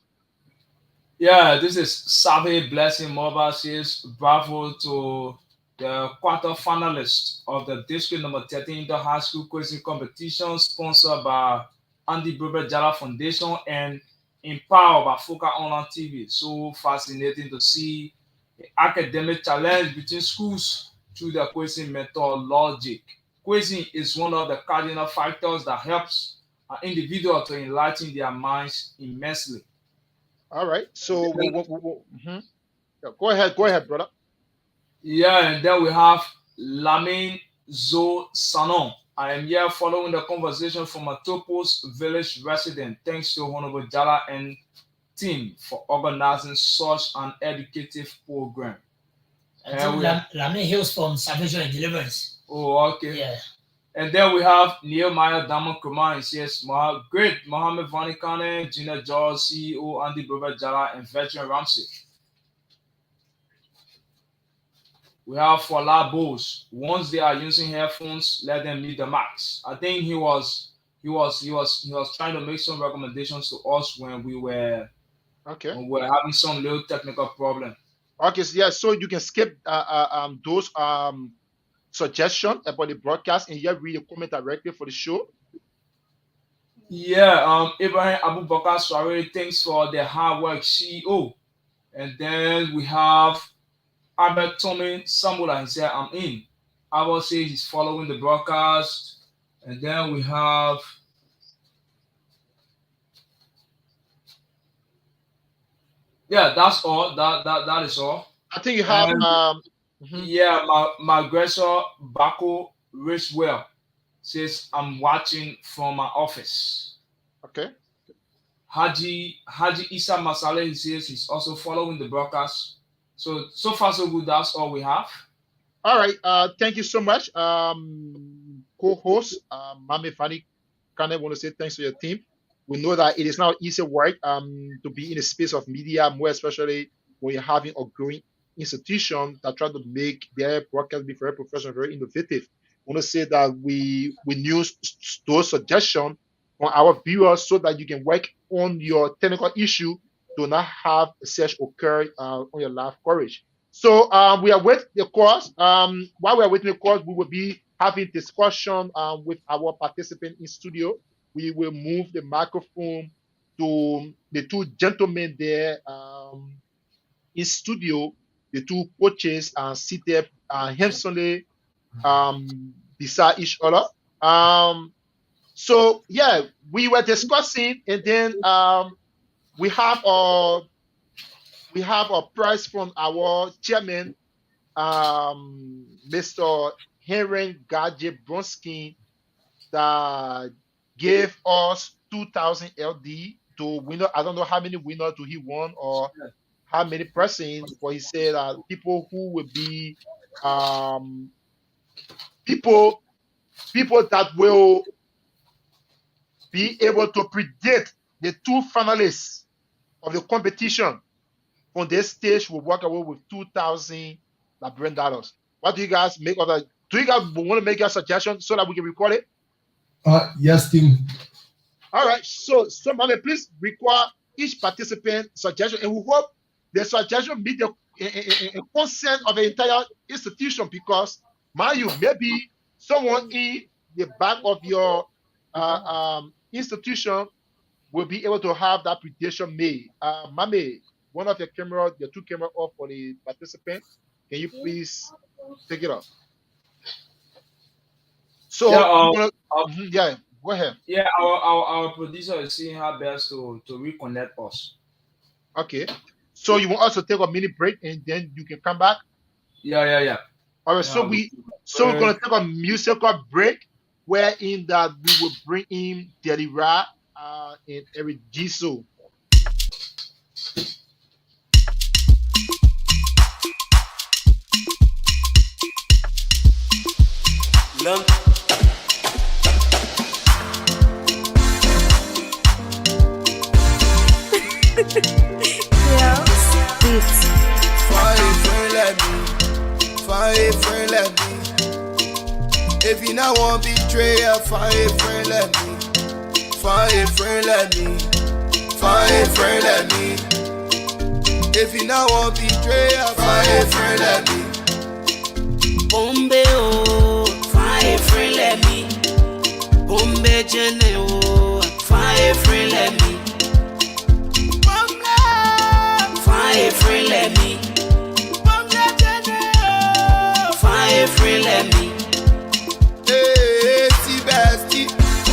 Yeah, this is Save Blessing Mobile says bravo to the quarter-finalists of the district number 13 inter high school quizzing competition sponsored by Andy Brober Jala Foundation and empowered by Foca Online TV. So fascinating to see the academic challenge between schools through the quizzing methodology. Quizzing is one of the cardinal factors that helps an individual to enlighten their minds immensely. All right. So mhm. Yeah, go ahead, brother. Yeah, and then we have Lamin Zo Sanon. I am here following the conversation from a Topos village resident. Thanks to Honorable Jala and team for organizing such an educative program. I think Lamin hails from Salvation and Deliverance. Oh, okay. Yeah. And then we have Nehemiah Damon Kumar. He says, Great Mohammed Vanikane, Gina George, CEO Andy Brover Jala, and veteran Ramsey. We have for labos. Once they are using headphones, let them meet the max. I think he was trying to make some recommendations to us when we were having some little technical problem. Okay, so yeah, so you can skip those suggestions about the broadcast and read the comment directly for the show. Yeah, Ibrahim Abu Bakar Swari, thanks for the hard work, CEO. And then we have Albert Tommy Samula, he said, I'm in. Albert says he's following the broadcast. And then we have that's all. That is all. I think you have yeah, my aggressor Bako Richwell says I'm watching from my office. Okay. Haji Isa Masale, he says he's also following the broadcast. So far so good. That's all we have. All right. Thank you so much. Co-host Mame Fani Kane want to say thanks to your team. We know that it is not easy work to be in the space of media, more especially when you're having a growing institution that try to make their broadcast be very professional, very innovative. I want to say that we use those suggestions from our viewers so that you can work on your technical issue to not have a search occur on your live coverage. So we are waiting the course. While we are waiting the course, we will be having discussion with our participant in studio. We will move the microphone to the two gentlemen there in studio, the two coaches seated handsomely beside each other. So yeah, we were discussing, and then we have a prize from our chairman, Mr. Henry Gadget Bronsky, that gave us 2,000 LD to winner. I don't know how many winners do he won or how many persons, but he said people who will be people that will be able to predict the two finalists of the competition on this stage will walk away with 2,000 Liberian dollars. What do you guys make of that? Do you guys want to make a suggestion so that we can record it? Yes, team. All right. So somebody please record each participant suggestion, and we hope the suggestion meet the consent of the entire institution, because mind you, maybe someone in the back of your institution will be able to have that prediction made. Mame, one of your camera, your two camera off for the participant. Can you please take it off? So yeah, go ahead. Yeah, our producer is seeing her best to reconnect us. Okay. So you want us to take a mini break and then you can come back? Yeah. All right. So we're gonna take a musical break, wherein that we will bring in Delira and Eric Giso. Find a friend like me. Find a friend like me. If you not want betrayal, find a friend like me. Find a friend like me. Find a friend like me. If you not want betrayal, find a friend like me. Bombay, oh, find a friend like me. Bombay, Jenny, oh, find a friend like me. Find a friend like me. Find a friend like me. Hey, see bestie,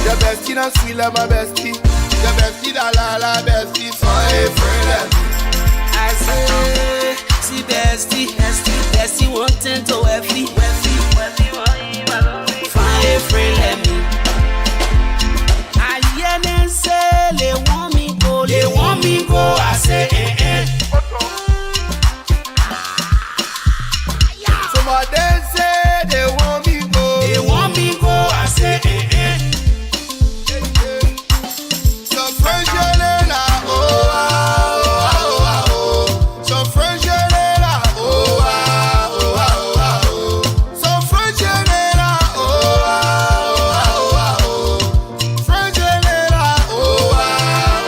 your bestie not sweet like my bestie. Your bestie da la bestie. Find a friend like me. I say, see bestie wanting to wealthy. Find a friend like me. I hear them say they want me go. I say, Some of them say they want me go. I say, Some friends yelling like, oh, ah, oh, ah, oh, ah, oh. Some friends yelling like, oh, ah, oh, ah, oh, ah, oh. Some friends yelling like, oh, ah, oh, ah, oh, ah, oh. Friends yelling like, oh, ah,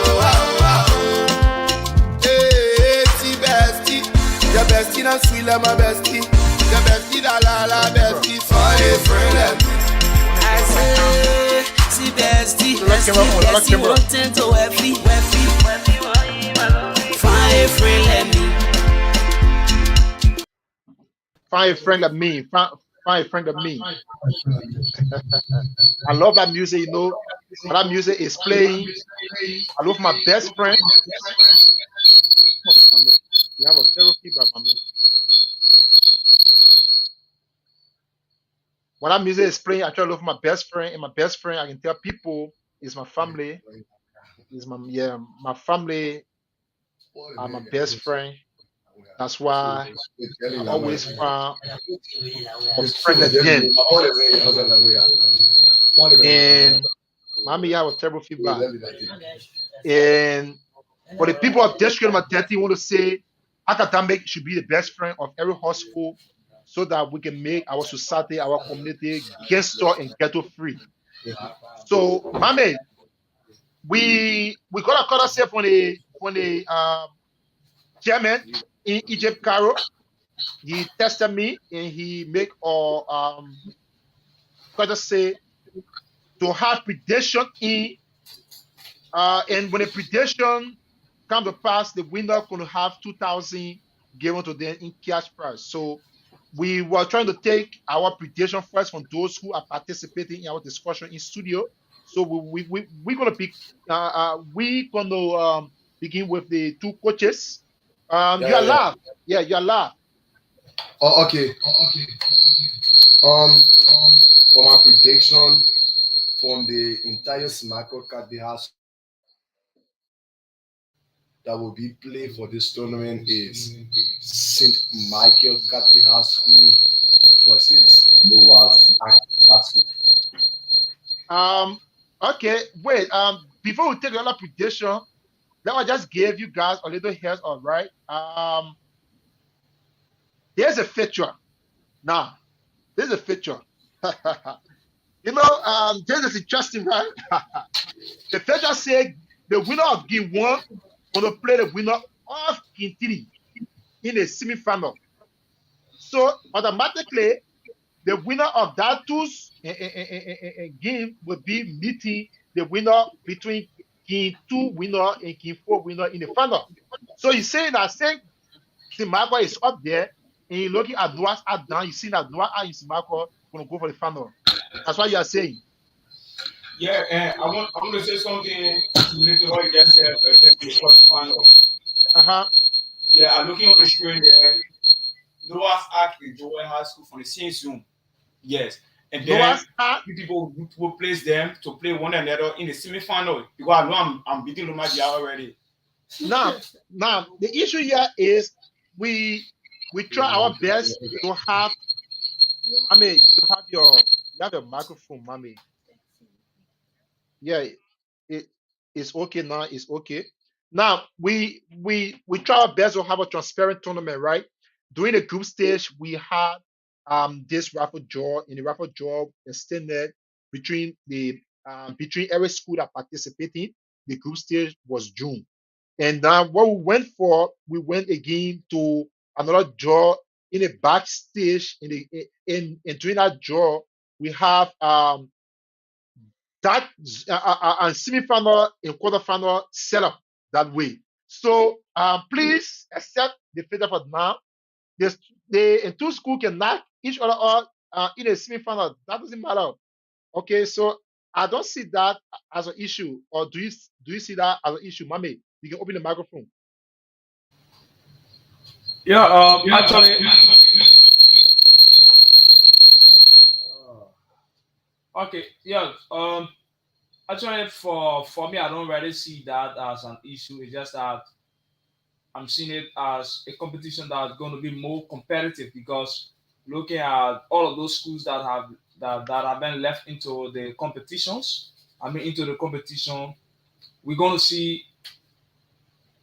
oh, ah, oh, ah, oh. Hey, see bestie, your bestie not sweet like my bestie. Your bestie da la bestie. Find a friend like me. I say, see bestie wanting to wealthy. Find a friend like me. Find a friend like me. Find a friend like me. I love that music, you know. When that music is playing, I love my best friend. Oh, mama, you have a terrible feedback, mama. When that music is playing, I try to love my best friend, and my best friend, I can tell people, is my family. Is my family are my best friend. That's why I always found a friend again. And mommy, I have a terrible feedback. And for the people of District number 30, want to say academic should be the best friend of every household so that we can make our society, our community ghetto and ghetto free. So, mommy, we got a call ourselves from the chairman in Egypt, Cairo. He tested me and he make gotta say to have prediction in and when a prediction come to pass, the winner gonna have 2,000 given to them in cash prize. So we were trying to take our prediction first from those who are participating in our discussion in studio. So we're gonna be begin with the two coaches. You are live. Yeah, you are live. Oh, okay. For my prediction from the entire Smacker Cat they have that will be played for this tournament is St. Michael Catholic High School versus Noah's High School. Okay, wait. Before we take the other prediction, let me just give you guys a little heads up, right? There's a feature. Now, there's a feature. This is interesting, right? The feature said the winner of game 1 gonna play the winner of game 3 in a semi-final. So automatically, the winner of that two game will be meeting the winner between game 2 winner and game 4 winner in the final. So you say that St. Michael is up there, and you're looking at Noah's Ark down. You see that Noah's Ark and St. Michael gonna go for the final. That's what you are saying. Yeah, and I want to say something related to what you just said. The quarterfinals. Yeah, I'm looking on the screen there. Noah's Ark and Joel High School from the same Zoom. Yes, and Lower then start. people will place them to play one another in the semi-final because I know I'm beating Lumadia already. Now, the issue here is we try our best to have. Mommy, you have your microphone, mommy. Yeah, it's okay now. It's okay. Now we try our best to have a transparent tournament, right? During the group stage, we had this raffle draw. In the raffle draw extended between every school that participating. The group stage was June. And then what we went again to another draw in a backstage in during that draw, we have that and semi-final and quarter-final set up that way. So please accept the failure for now. They and two schools can knock each other out in a semi-final. That doesn't matter. Okay, so I don't see that as an issue. Or do you see that as an issue, Mami? You can open the microphone. Yeah, actually, okay, yeah, actually, for me, I don't really see that as an issue. It's just that I'm seeing it as a competition that's going to be more competitive because looking at all of those schools that have been left into the competitions, into the competition, we're going to see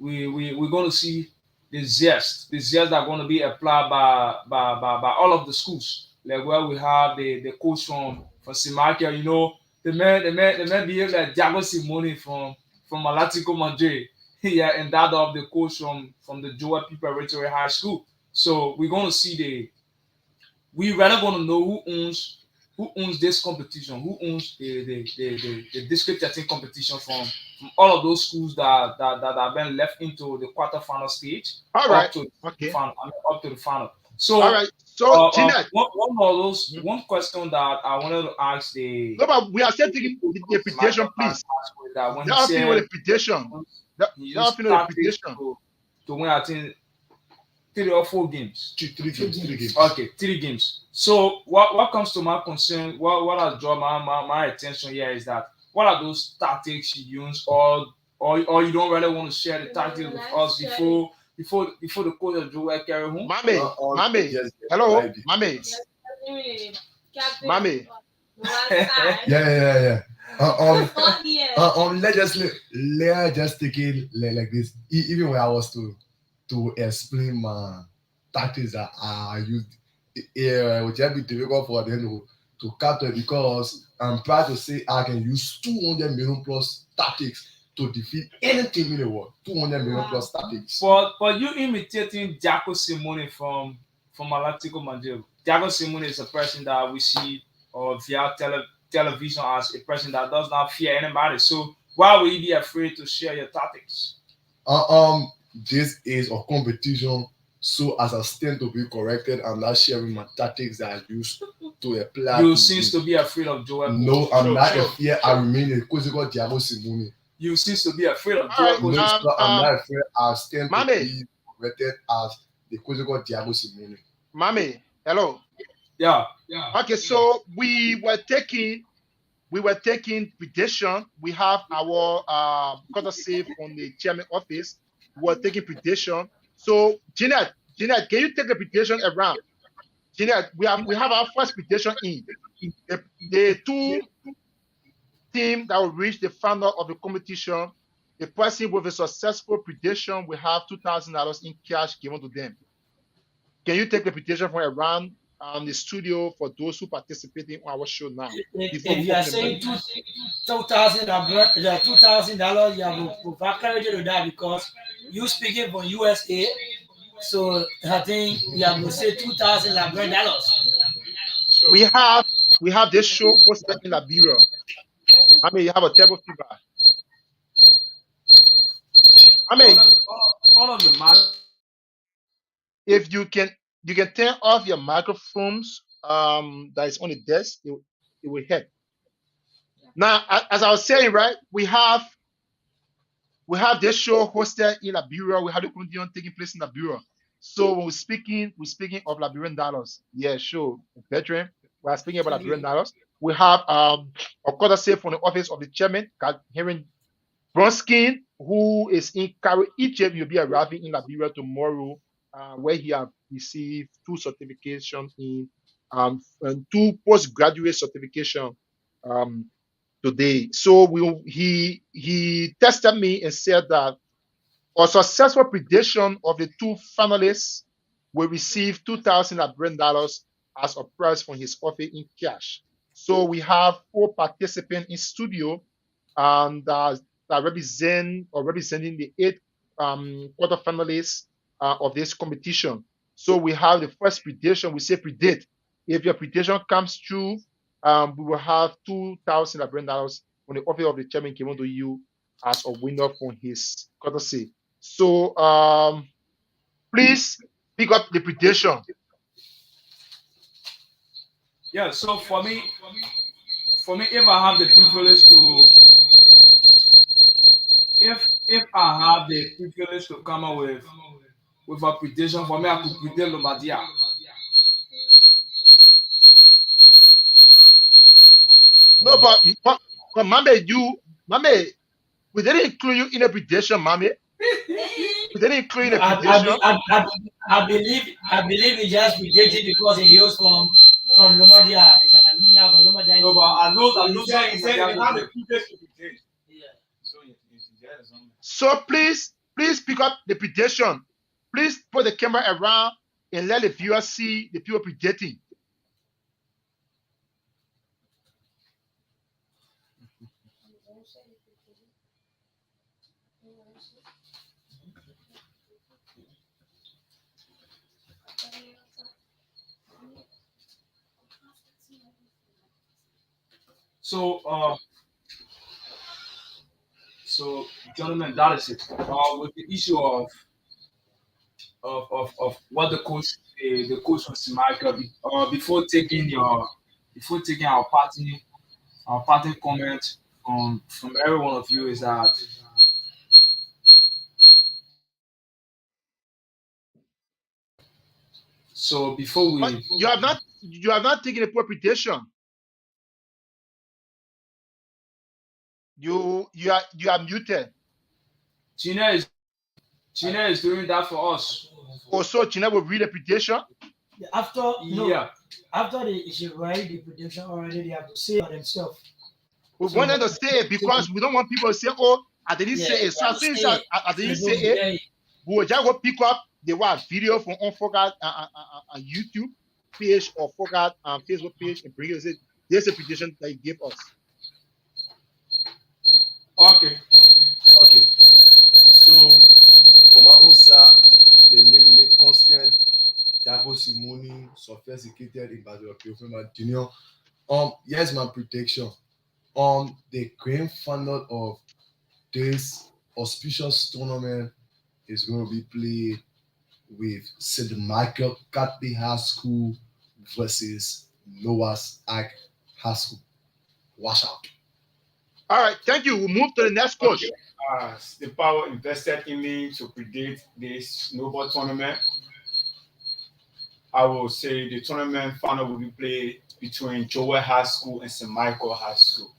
we're going to see the zest that are going to be applied by all of the schools. Like where we have the coach from Simakia, the man behave like Diago Simone from Atletico Madrid. Yeah, and that of the coach from the Joel Preparatory High School. So we're going to see we rather want to know who owns this competition, who owns the district 13 competition from all of those schools that have been left into the quarterfinal stage All up right. to Okay. up to the final. All So right. So Jeanette, one question that I wanted to ask the no, but we are still taking the prediction, please. that when he Let us finish with said the prediction. Let he us used finish with the tactics prediction. to win, I think 3 or 4 games. Three games. Okay, 3 games. So what comes to my concern, what has drawn my attention here is that what are those tactics you use, or you don't really want to share the tactics with us before the coach of Joel carry home? Mommy, Yes, hello, right. mommy, mommy. Yeah. Let's just take it like this. Even when I was to explain my tactics that I used, it would just be difficult for them to capture because I'm proud to say I can use 200 million plus tactics to defeat any team in the world. 200 million plus tactics. But you imitating Jaco Simone from Atletico Madrid. Jaco Simone is a person that we see via television as a person that does not fear anybody. So why would you be afraid to share your tactics? This is a competition, so as I stand to be corrected, I'm not sharing my tactics that I used to apply. You seems to be afraid of Joel. No, I'm not afraid. I remain a coach called Diago Simone. You seems to be afraid of All Joel. right, No, I'm not afraid. I stand to Mommy. be corrected as the coach called Diago Simone. Mommy, hello. Yeah. Okay, so we were taking prediction. We have our quarter save from the chairman office. We were taking prediction. So Jeanette, can you take the prediction around? Jeanette, we have our first prediction in. The two team that will reach the final of the competition. The person with a successful prediction will have $2,000 in cash given to them. Can you take the prediction from around the studio for those who participating on our show now? If you are saying $2,000, $2,000, you have to provide clarity to that because you speaking from USA, so I think you have to say $2,000. We have this show hosted in Liberia. I mean, you have a table fever. I mean, all of the if you can turn off your microphones that is on the desk, it will help. Now, as I was saying, right, we have this show hosted in Liberia. We have the competition taking place in Liberia. So when we're speaking of Liberian dollars. Yeah, sure. Veteran. We are speaking about $1 billion. We have a courtesy from the office of the chairman, Henry Bronskin, who is in Cairo, Egypt. Will be arriving in Liberia tomorrow, where he have received 2 certification and 2 postgraduate certification today. So he tested me and said that a successful prediction of the 2 finalists will receive $2,000 as a prize from his office in cash. So we have 4 participants in studio and that representing the 8 quarterfinalists of this competition. So we have the first prediction. We say predict. If your prediction comes true, we will have $2,000 from the office of the chairman given to you as a winner from his courtesy. So please pick up the prediction. Yeah, so for me, if I have the privilege to, if I have the privilege to come up with a prediction, for me, I could predict Lomadia. No, but Mame, we didn't include you in a prediction, Mame. We didn't include you in a prediction. I believe he just predicted because he used from Lomadia. No, but I know that he said he had the privilege to predict. So please pick up the prediction. Please put the camera around and let the viewers see the people predicting. So, gentlemen, that is it. With the issue of what the coach was Michael before taking our parting comment from every one of you is that so before we But you have not taken a poor prediction. You are muted. Gina is doing that for us. Also, Gina will read the prediction. After they write the prediction already, they have to say it themselves. We want them to say it because we don't want people to say, "Oh, I didn't say it." So since I didn't say it, we will just go pick up the video from Unforgot on YouTube page or Forgot Facebook page and bring it and say, "There's a prediction that you gave us." Okay. So for my own side, the name remain constant. Thiago Simoni, sophisticated in Basel Junior. Here's my prediction. The grand final of this auspicious tournament is going to be played with St. Michael Catholic High School versus Noah's Ark High School. Watch out. All right, thank you. We'll move to the next coach. The power invested in me to predict this snowball tournament. I will say the tournament final will be played between Joel High School and St. Michael High School.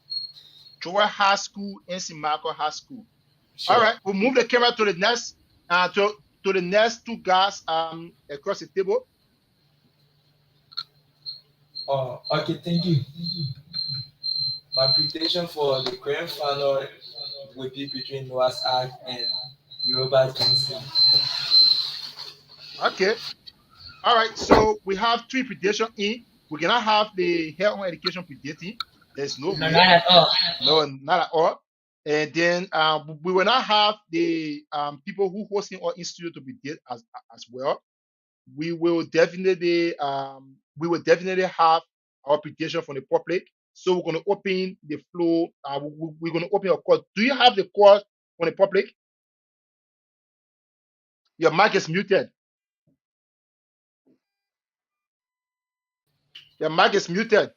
Joel High School and St. Michael High School. Sure. All right, we'll move the camera to the next to the next 2 guys across the table. Okay, thank you. My prediction for the grand final will be between Noah's Ark and Yoruba Johnson. Okay. All right, so we have 3 predictions in. We cannot have the health and education predicting. There's no not at all. No, not at all. And then we will not have the people who hosting or in studio to predict as well. We will definitely have our prediction from the public. So we're going to open the floor. We're going to open a call. Do you have the call from the public? Your mic is muted. Your mic is muted.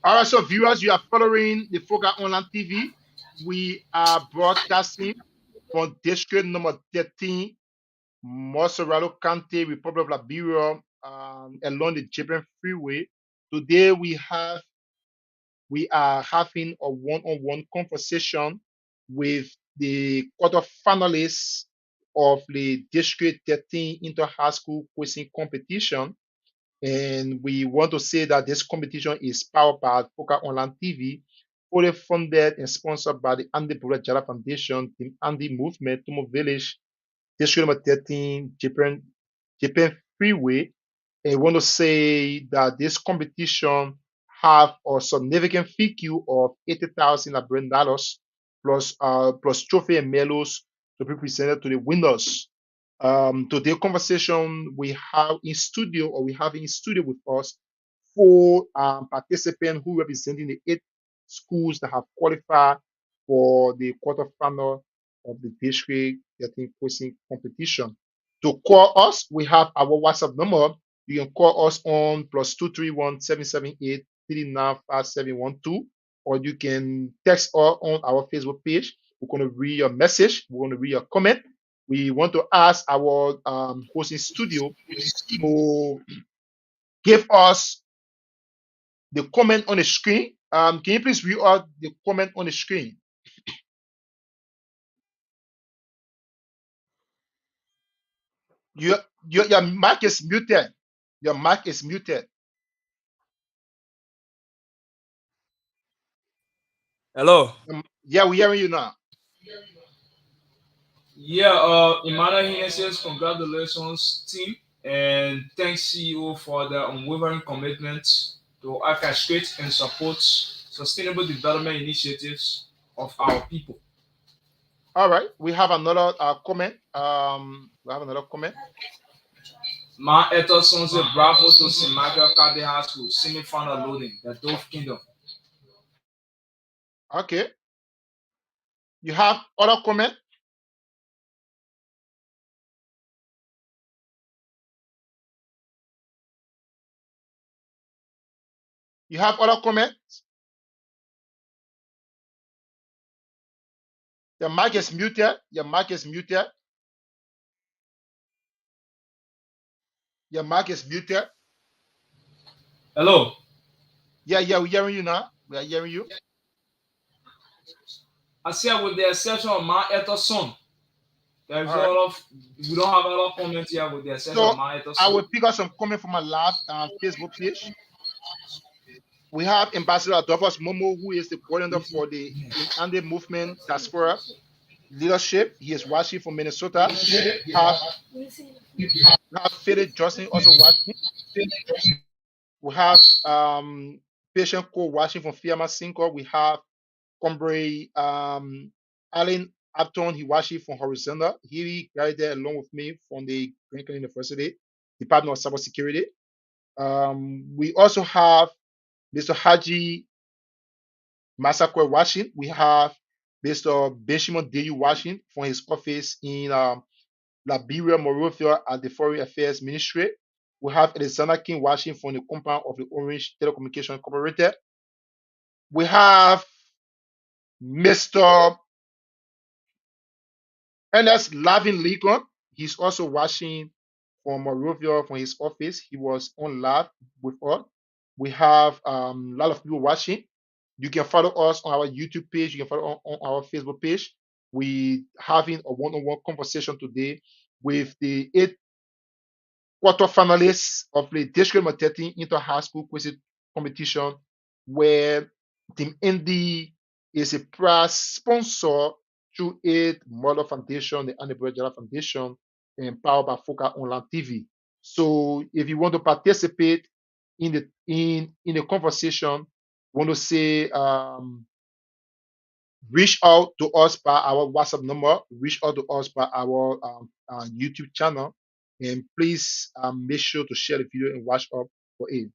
All right, so viewers, you are following the Foca Online TV. We are broadcasting from district number 13, Montserrat County, Republic of Liberia, along the Japan Freeway. Today we are having a one-on-one conversation with the quarter-finalists of the District 13 Inter-High School Quizzing Competition. And we want to say that this competition is powered by Foca Online TV, fully funded and sponsored by the Andy Bura Jara Foundation, the Andy Movement, Tomo Village, District number 13, Japan Freeway. And want to say that this competition have a significant fee of $80,000 plus trophy and medals to be presented to the winners. Today conversation we have in studio with us four participants who representing the 8 schools that have qualified for the quarterfinal of the district 13 quizzing competition. To call us, we have our WhatsApp number. You can call us on +231-778-395712, or you can text us on our Facebook page. We're going to read your message. We're going to read your comment. We want to ask our hosting studio to give us the comment on the screen. Can you please read out the comment on the screen? Your mic is muted. Your mic is muted. Hello. Yeah, we're hearing you now. Yeah, Emmanuel Hine says congratulations, team, and thanks CEO for the unwavering commitment to orchestrate and support sustainable development initiatives of our people. All right, we have another comment. We have another comment. My Etherson says bravo to Simaga Kade High School, semi-final loading, the Dove Kingdom. Okay. You have other comment? You have other comments? Your mic is muted. Your mic is muted. Your mic is muted. Hello. Yeah, we're hearing you now. We are hearing you. I said with the exception of my Etherson, there's a lot of we don't have a lot of comments here with the exception of my Etherson. I will pick up some comment from my live Facebook page. We have Ambassador Adolphus Momo, who is the coordinator for the Andy Movement Diaspora Leadership. He is watching from Minnesota. We have Philip Johnson also watching. We have Patient Co watching from Fiamma Cinco. We have Combre Alan Upton, he watching from Horizontal. He guided along with me from the Lincoln University Department of Cybersecurity. We also have Mr. Haji Masakwe watching. We have Mr. Benjamin Deyu watching from his office in Liberia, Monrovia at the Foreign Affairs Ministry. We have Alexander King watching from the compound of the Orange Telecommunication Incorporated. We have Mr. Ernest Lavin Lincoln. He's also watching from Monrovia from his office. He was on live with us. We have a lot of people watching. You can follow us on our YouTube page. You can follow on our Facebook page. We having a one-on-one conversation today with the 8 quarter-finalists of the District number 13 Inter-High School Quiz Competition, where Team Indy is a prize sponsor through 8 Mother Foundation, the Annie Jara Foundation, and powered by Foca Online TV. So if you want to participate in the conversation, want to say reach out to us by our WhatsApp number, reach out to us by our YouTube channel, and please make sure to share the video and watch up for it.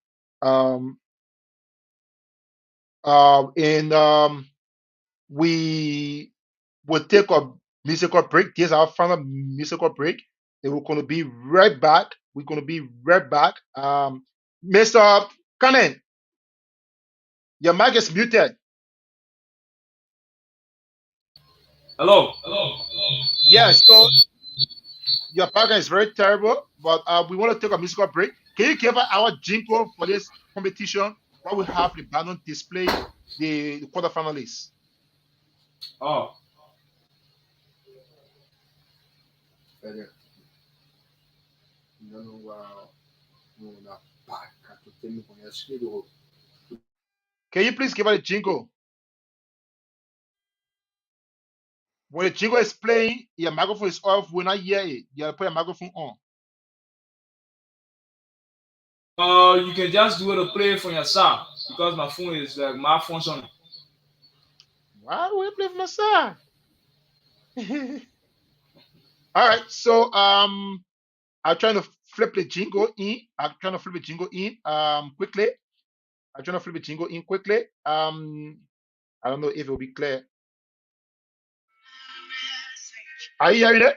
We will take a musical break. This is our final musical break, and we're going to be right back. Mr. Cannon, Your mic is muted. Hello. Yeah, so your background is very terrible, but we want to take a musical break. Can you give us our jingle for this competition? What we have the balloon display, the quarterfinalists. Oh. Can you please give us a jingle? When the jingle is playing, your microphone is off. We're not hear it. You gotta put your microphone on. You can just do it to play from your side because my phone is like malfunctioning. Why do we play from the side? All right, so I'm trying to flip the jingle in. Quickly. I'm trying to flip the jingle in quickly. I don't know if it will be clear. Are you hearing it?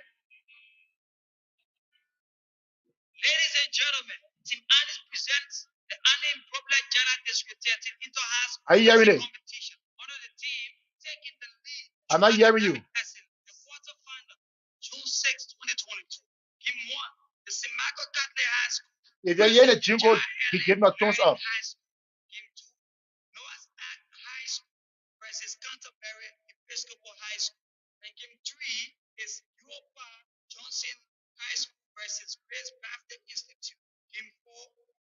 Ladies and gentlemen, Team Anis presents the unnamed Public Jala District 13 Inter-House Are you hearing it? competition. Under the team taking the lead. I'm not hearing you. The quarterfinal, June 6, 2022. Game 1, the Simako Catholic High School. If you're hearing the jingle, he give me a thumbs up. Game 2, Noah's Ark High School versus Canterbury Episcopal High School. And game 3 is Europa Johnson High School versus Grace Baptist Institute. Game 4,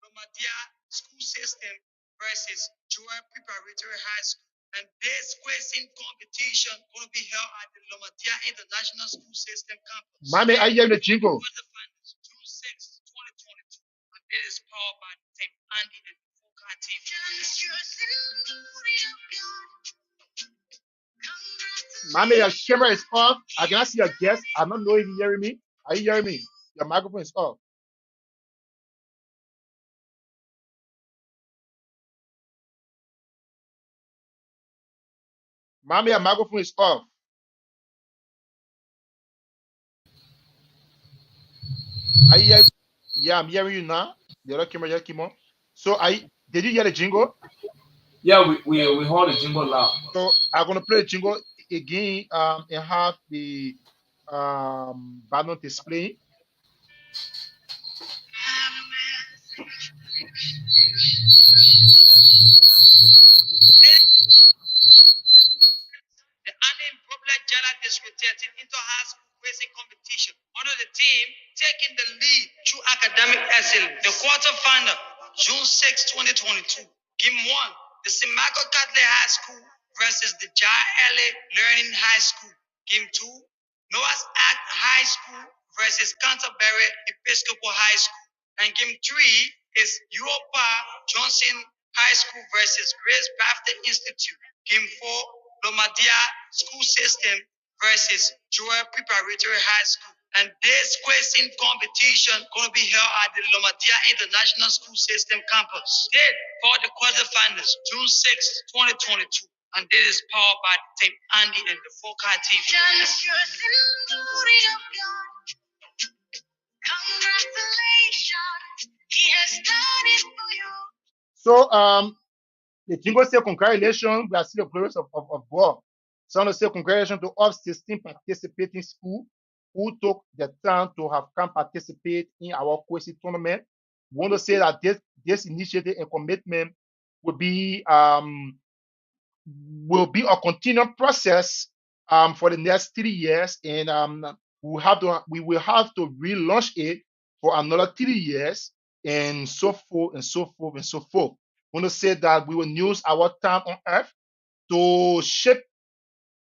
Lomadia School System versus Joel Preparatory High School. And this quizzing competition will be held at the Lomadia International School System campus. Mommy, are you hearing the jingle? June 6, 2022. And it is powered by Tape Andy and Fuka TV. Mommy, your camera is off. I cannot see your guest. I don't know if you're hearing me. Are you hearing me? Your microphone is off. Mommy, your microphone is off. Are you hearing? Yeah, I'm hearing you now. The other camera just came on. So did you hear the jingle? Yeah, we heard the jingle loud. So I'm gonna play the jingle again and have the banner display. The unnamed Public Jala District 13 Inter-House Racing Competition. Under the team taking the lead through academic excellence. The quarterfinal, June 6, 2022. Game 1, the Simako Catholic High School versus the Jai LA Learning High School. Game 2, Noah's Ark High School versus Canterbury Episcopal High School. And game 3 is Europa Johnson High School versus Grace Baptist Institute. Game 4, Lomadia School System versus Joel Preparatory High School. And this quizzing competition going to be held at the Lomadia International School System campus. Date for the quarterfinals, June 6, 2022. And this is powered by Tape Andy and the Foka TV. Congratulations, he has done it for you. So the jingle say congratulations, we are still the glorious of God. So I want to say congratulations to all 16 participating schools who took the time to have come participate in our quiz tournament. We want to say that this initiative and commitment will be a continued process for the next 3 years, and we will have to relaunch it for another 3 years, and so forth and so forth and so forth. I want to say that we will use our time on earth to shape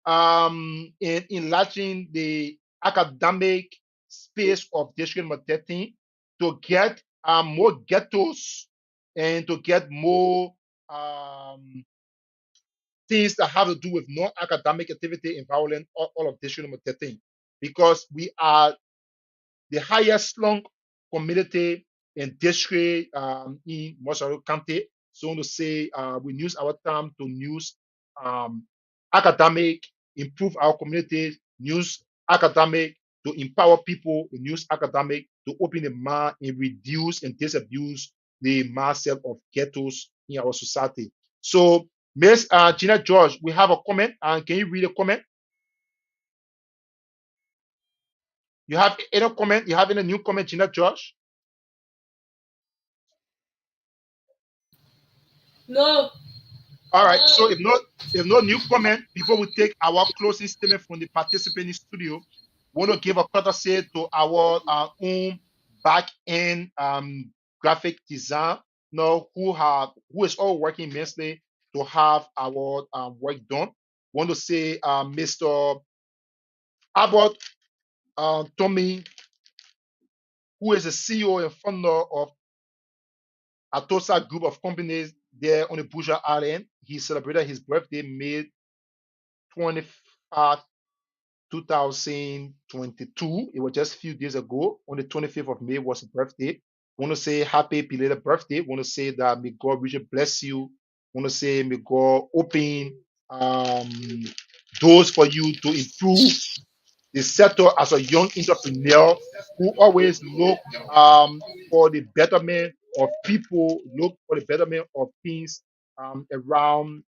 in enlarging the academic space of District Number 13 to get more ghettos and to get more things that have to do with non-academic activity and violence all of District Number 13, because we are the highest slum community in district in Mosaro County. So to say, we use our time to use academic, improve our community, use academic to empower people, and use academic to open the mind and reduce and disabuse the massive of ghettos in our society. So Miss Gina George, we have a comment. Can you read a comment? You have any comment? You have any new comment, Gina George? No. All right. So if no new comment, before we take our closing statement from the participating studio, we want to give a courtesy to our own back end graphic design, who is all working immensely to have our work done. Want to say Mr. Abbott Tommy, who is the CEO and founder of Atosa Group of Companies there on the Buja Island. He celebrated his birthday May 25th, 2022. It was just a few days ago. On the 25th of May was his birthday. Want to say happy belated birthday. Want to say that may God richly bless you. Want to say may God open doors for you to improve the sector as a young entrepreneur who always look for the betterment of people, look for the betterment of things around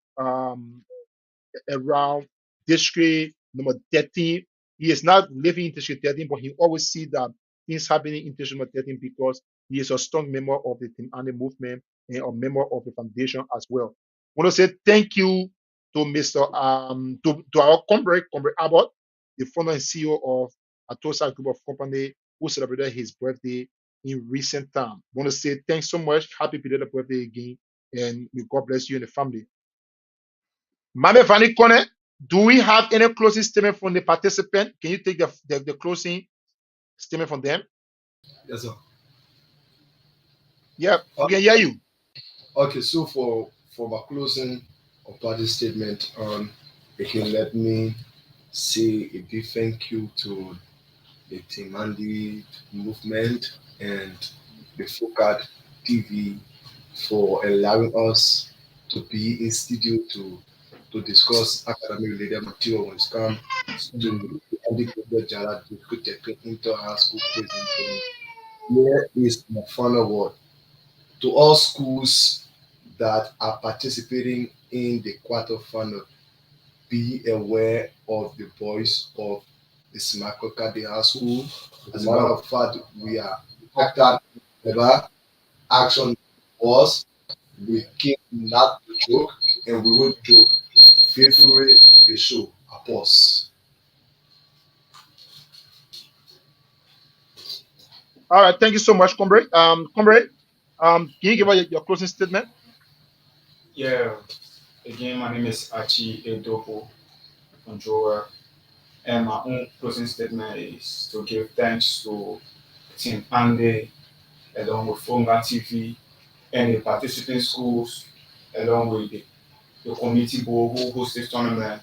around district number 13. He is not living in district 13, but he always see that things happening in district number 13 because he is a strong member of the Team Annie movement and a member of the foundation as well. I want to say thank you to Mr. To our comrade Abbott, the founder and CEO of Atosa Group of Company, who celebrated his birthday in recent time. I want to say thanks so much. Happy belated birthday again, and may God bless you and the family. Mame Vani Kone, do we have any closing statement from the participant? Can you take the closing statement from them? Yes, sir. Yeah, we can hear you. Okay, so for my closing of party statement, you can let me say a big thank you to the Team Andy movement and the Focad TV for allowing us to be in studio to discuss academic related material when it comes to the Andy Jara inter high school quizzing tournament. Here is my final word to all schools that are participating in the quarterfinal. Be aware of the voice of the Smakokade High School. As a matter of fact, we are acting ever action was we came not to joke and we will joke faithfully the show. A pause. All right, thank you so much, comrade. Comrade, can you give us your closing statement? Yeah, again, my name is Achi Edopo from Joa, and my own closing statement is to give thanks to Team Andy along with Fonga TV and the participating schools along with the committee board who host this tournament.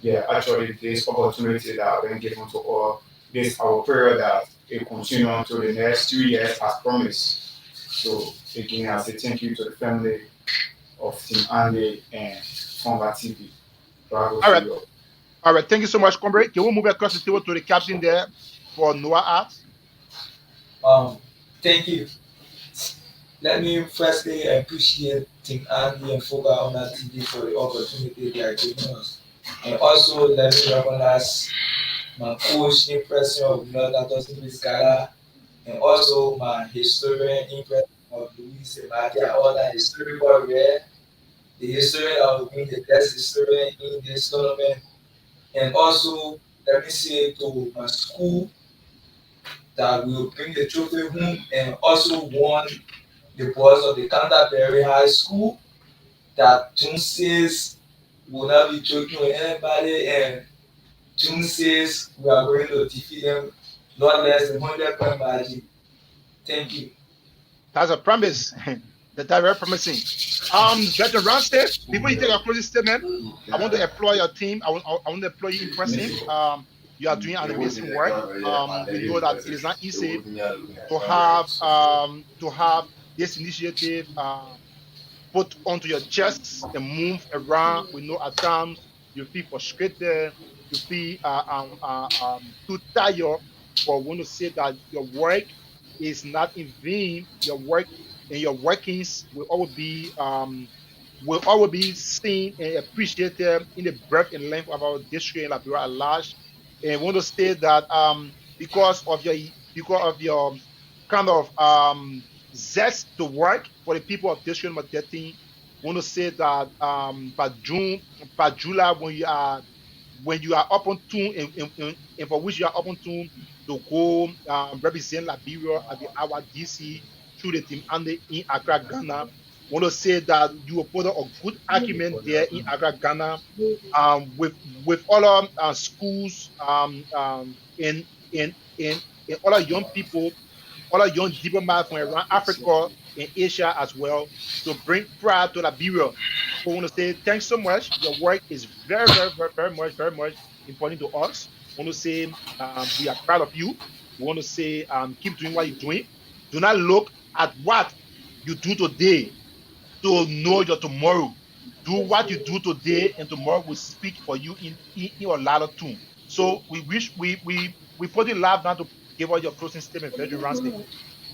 Yeah, actually, this opportunity that I've been given to all this our prayer that it continue on to the next 2 years as promised. So again, I say thank you to the family of Team Andy and Fonga TV. Bravo All to right, you. all right, thank you so much, comrade. Can we move across the table to the captain there for Noah Arts? Thank you. Let me firstly appreciate Team Andy and Foga on our TV for the opportunity they are giving us. And also let me recognize my coach impression of North Gala and also my historian impression of Luis Semati, all that historical rare, the historian that will be the best historian in this tournament. And also let me say to my school that will bring the trophy home and also won the boys of the Canterbury High School that June 6 will not be joking with anybody and June 6 we are going to defeat them not less than 100-point margin. Thank you. That's a promise. That's very promising. Veteran Ramsey, before you take your closing statement, I want to applaud your team. I want to applaud you in person. You are doing an amazing work. We know that it is not easy to have this initiative put onto your chests and move around. We know at times you feel frustrated, you feel too tired, but we want to say that your work is not in vain. Your work and your workings will always be will always be seen and appreciated in the breadth and length of our district in Liberia at large. And I want to state that because of your kind of zest to work for the people of District number 13, I want to say that by July, when you are up on tune and for which you are up on tune to go represent Liberia at the our DC through the team and in Accra, Ghana. Want to say that you will put a good argument there in Accra, Ghana, with all our schools in all our young people, all our young diplomats from around Africa and Asia as well to bring pride to Liberia. So I want to say thanks so much. Your work is very, very, very, very much important to us. I want to say we are proud of you. We want to say keep doing what you're doing. Do not look at what you do today to know your tomorrow. Do what you do today, and tomorrow will speak for you in your louder tune. So we wish we put it live now to give out your closing statement, Virgin Ramsey.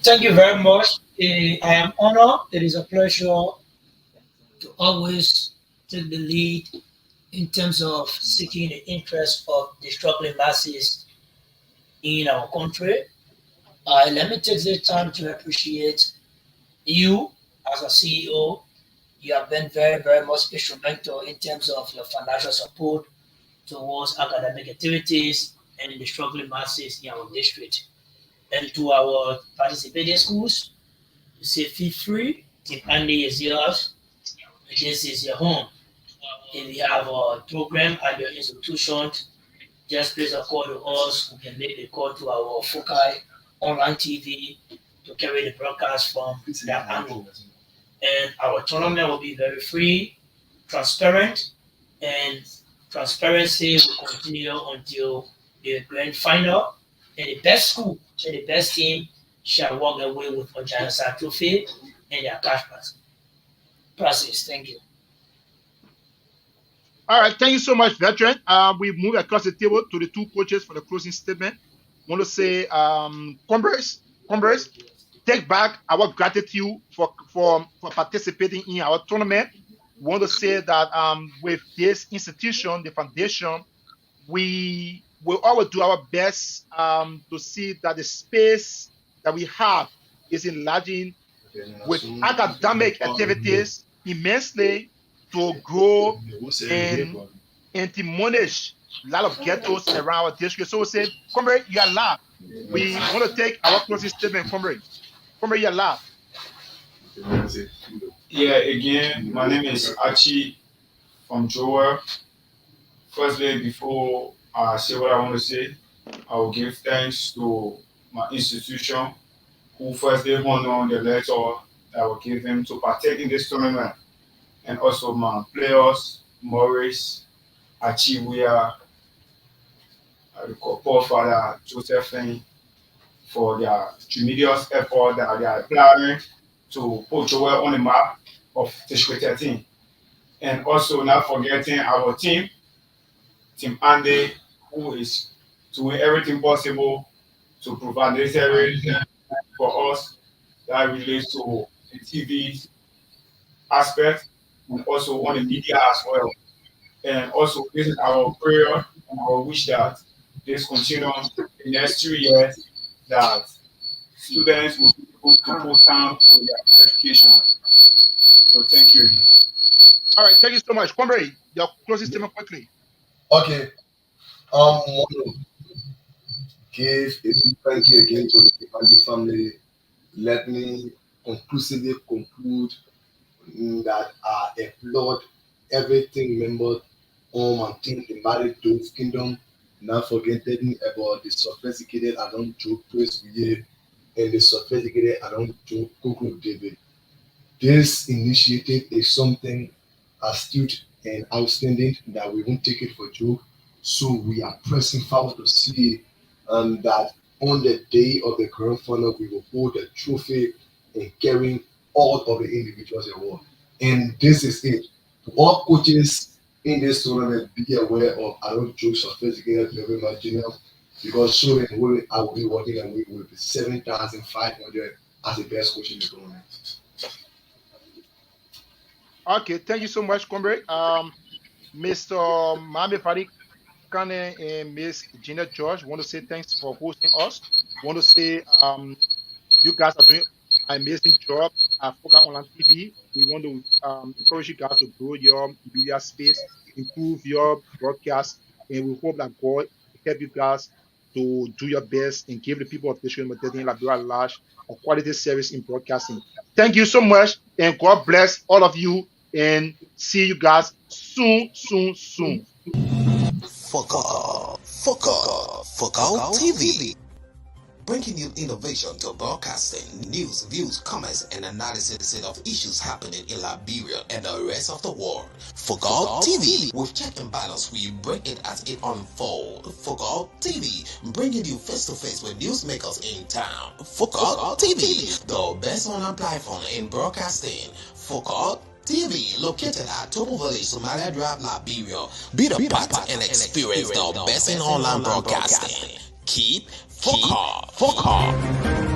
Thank you very much. I am honored. It is a pleasure to always take the lead in terms of seeking the interest of the struggling masses in our country. Let me take this time to appreciate you as a CEO. You have been very, very much instrumental in terms of your financial support towards academic activities and the struggling masses in our district. And to our participating schools, you say feel free. Team Andy is yours. This is your home. If you have a program at your institution, just place a call to us. We can make the call to our Fokai online TV to carry the broadcast from that angle. And our tournament will be very free, transparent, and transparency will continue until the grand final. And the best school and the best team shall walk away with a giant trophy and their cash prizes. Thank you. All right, thank you so much, veteran. We move across the table to the two coaches for the closing statement. I want to say, Converse, take back our gratitude for participating in our tournament. We want to say that with this institution, the foundation, we will always do our best to see that the space that we have is enlarging with academic activities immensely to grow and to manage a lot of ghettos around our district. So we say, Comrade, you are live. We want to take our closing statement, Comrade. Comrade, you are live. Yeah, again, my name is Archie from Joel. Firstly, before I say what I want to say, I will give thanks to my institution who firstly honor the letter that I will give him to partake in this tournament, and also my players, Maurice, Achiwia, Paul Father, Josephine, for their tremendous effort that they are applying to put Joel on the map of District 13. And also not forgetting our team, Team Andy, who is doing everything possible to provide necessary for us that relates to the TV aspect and also on the media as well. And also, this is our prayer and our wish that this continues in the next 2 years, that students will be able to put time to their education. So thank you again. All right, thank you so much. Comrade, your closing statement quickly. Okay. Want to give a big thank you again to the Ivandi family. Let me conclusively conclude that I applaud everything members on and think the married Dove Kingdom, not forgetting about the sophisticated I don't joke praise we and the sophisticated I don't joke Kuku David. This initiative is something astute and outstanding that we won't take it for joke. So we are pressing forward to see that on the day of the grand final, we will hold the trophy and carrying all of the individuals award. And this is it. To all coaches in this tournament, be aware of I don't joke sophisticated level marginal because soon I will be working and we will be 7,500 as the best coach in the tournament. Okay, thank you so much, comrade. Mr. Mame Farid Kane and Miss Gina George want to say thanks for hosting us. Want to say you guys are doing an amazing job at Foca Online TV. We want to encourage you guys to grow your media space, improve your broadcast, and we hope that God help you guys to do your best and give the people of District Number 13 Liberia large a quality service in broadcasting. Thank you so much, and God bless all of you, and see you guys soon, soon, soon. Focal TV. Bringing you innovation to broadcasting, news, views, comments, and analysis of issues happening in Liberia and the rest of the world. Focal TV, with check and balance, we break it as it unfolds. Focal TV, bringing you face to face with newsmakers in town. Focal TV, the best online platform in broadcasting. Focal TV, located at Topo Village, Somalia Drive, Liberia. Be the part and experience the best in online broadcasting. Keep Focal.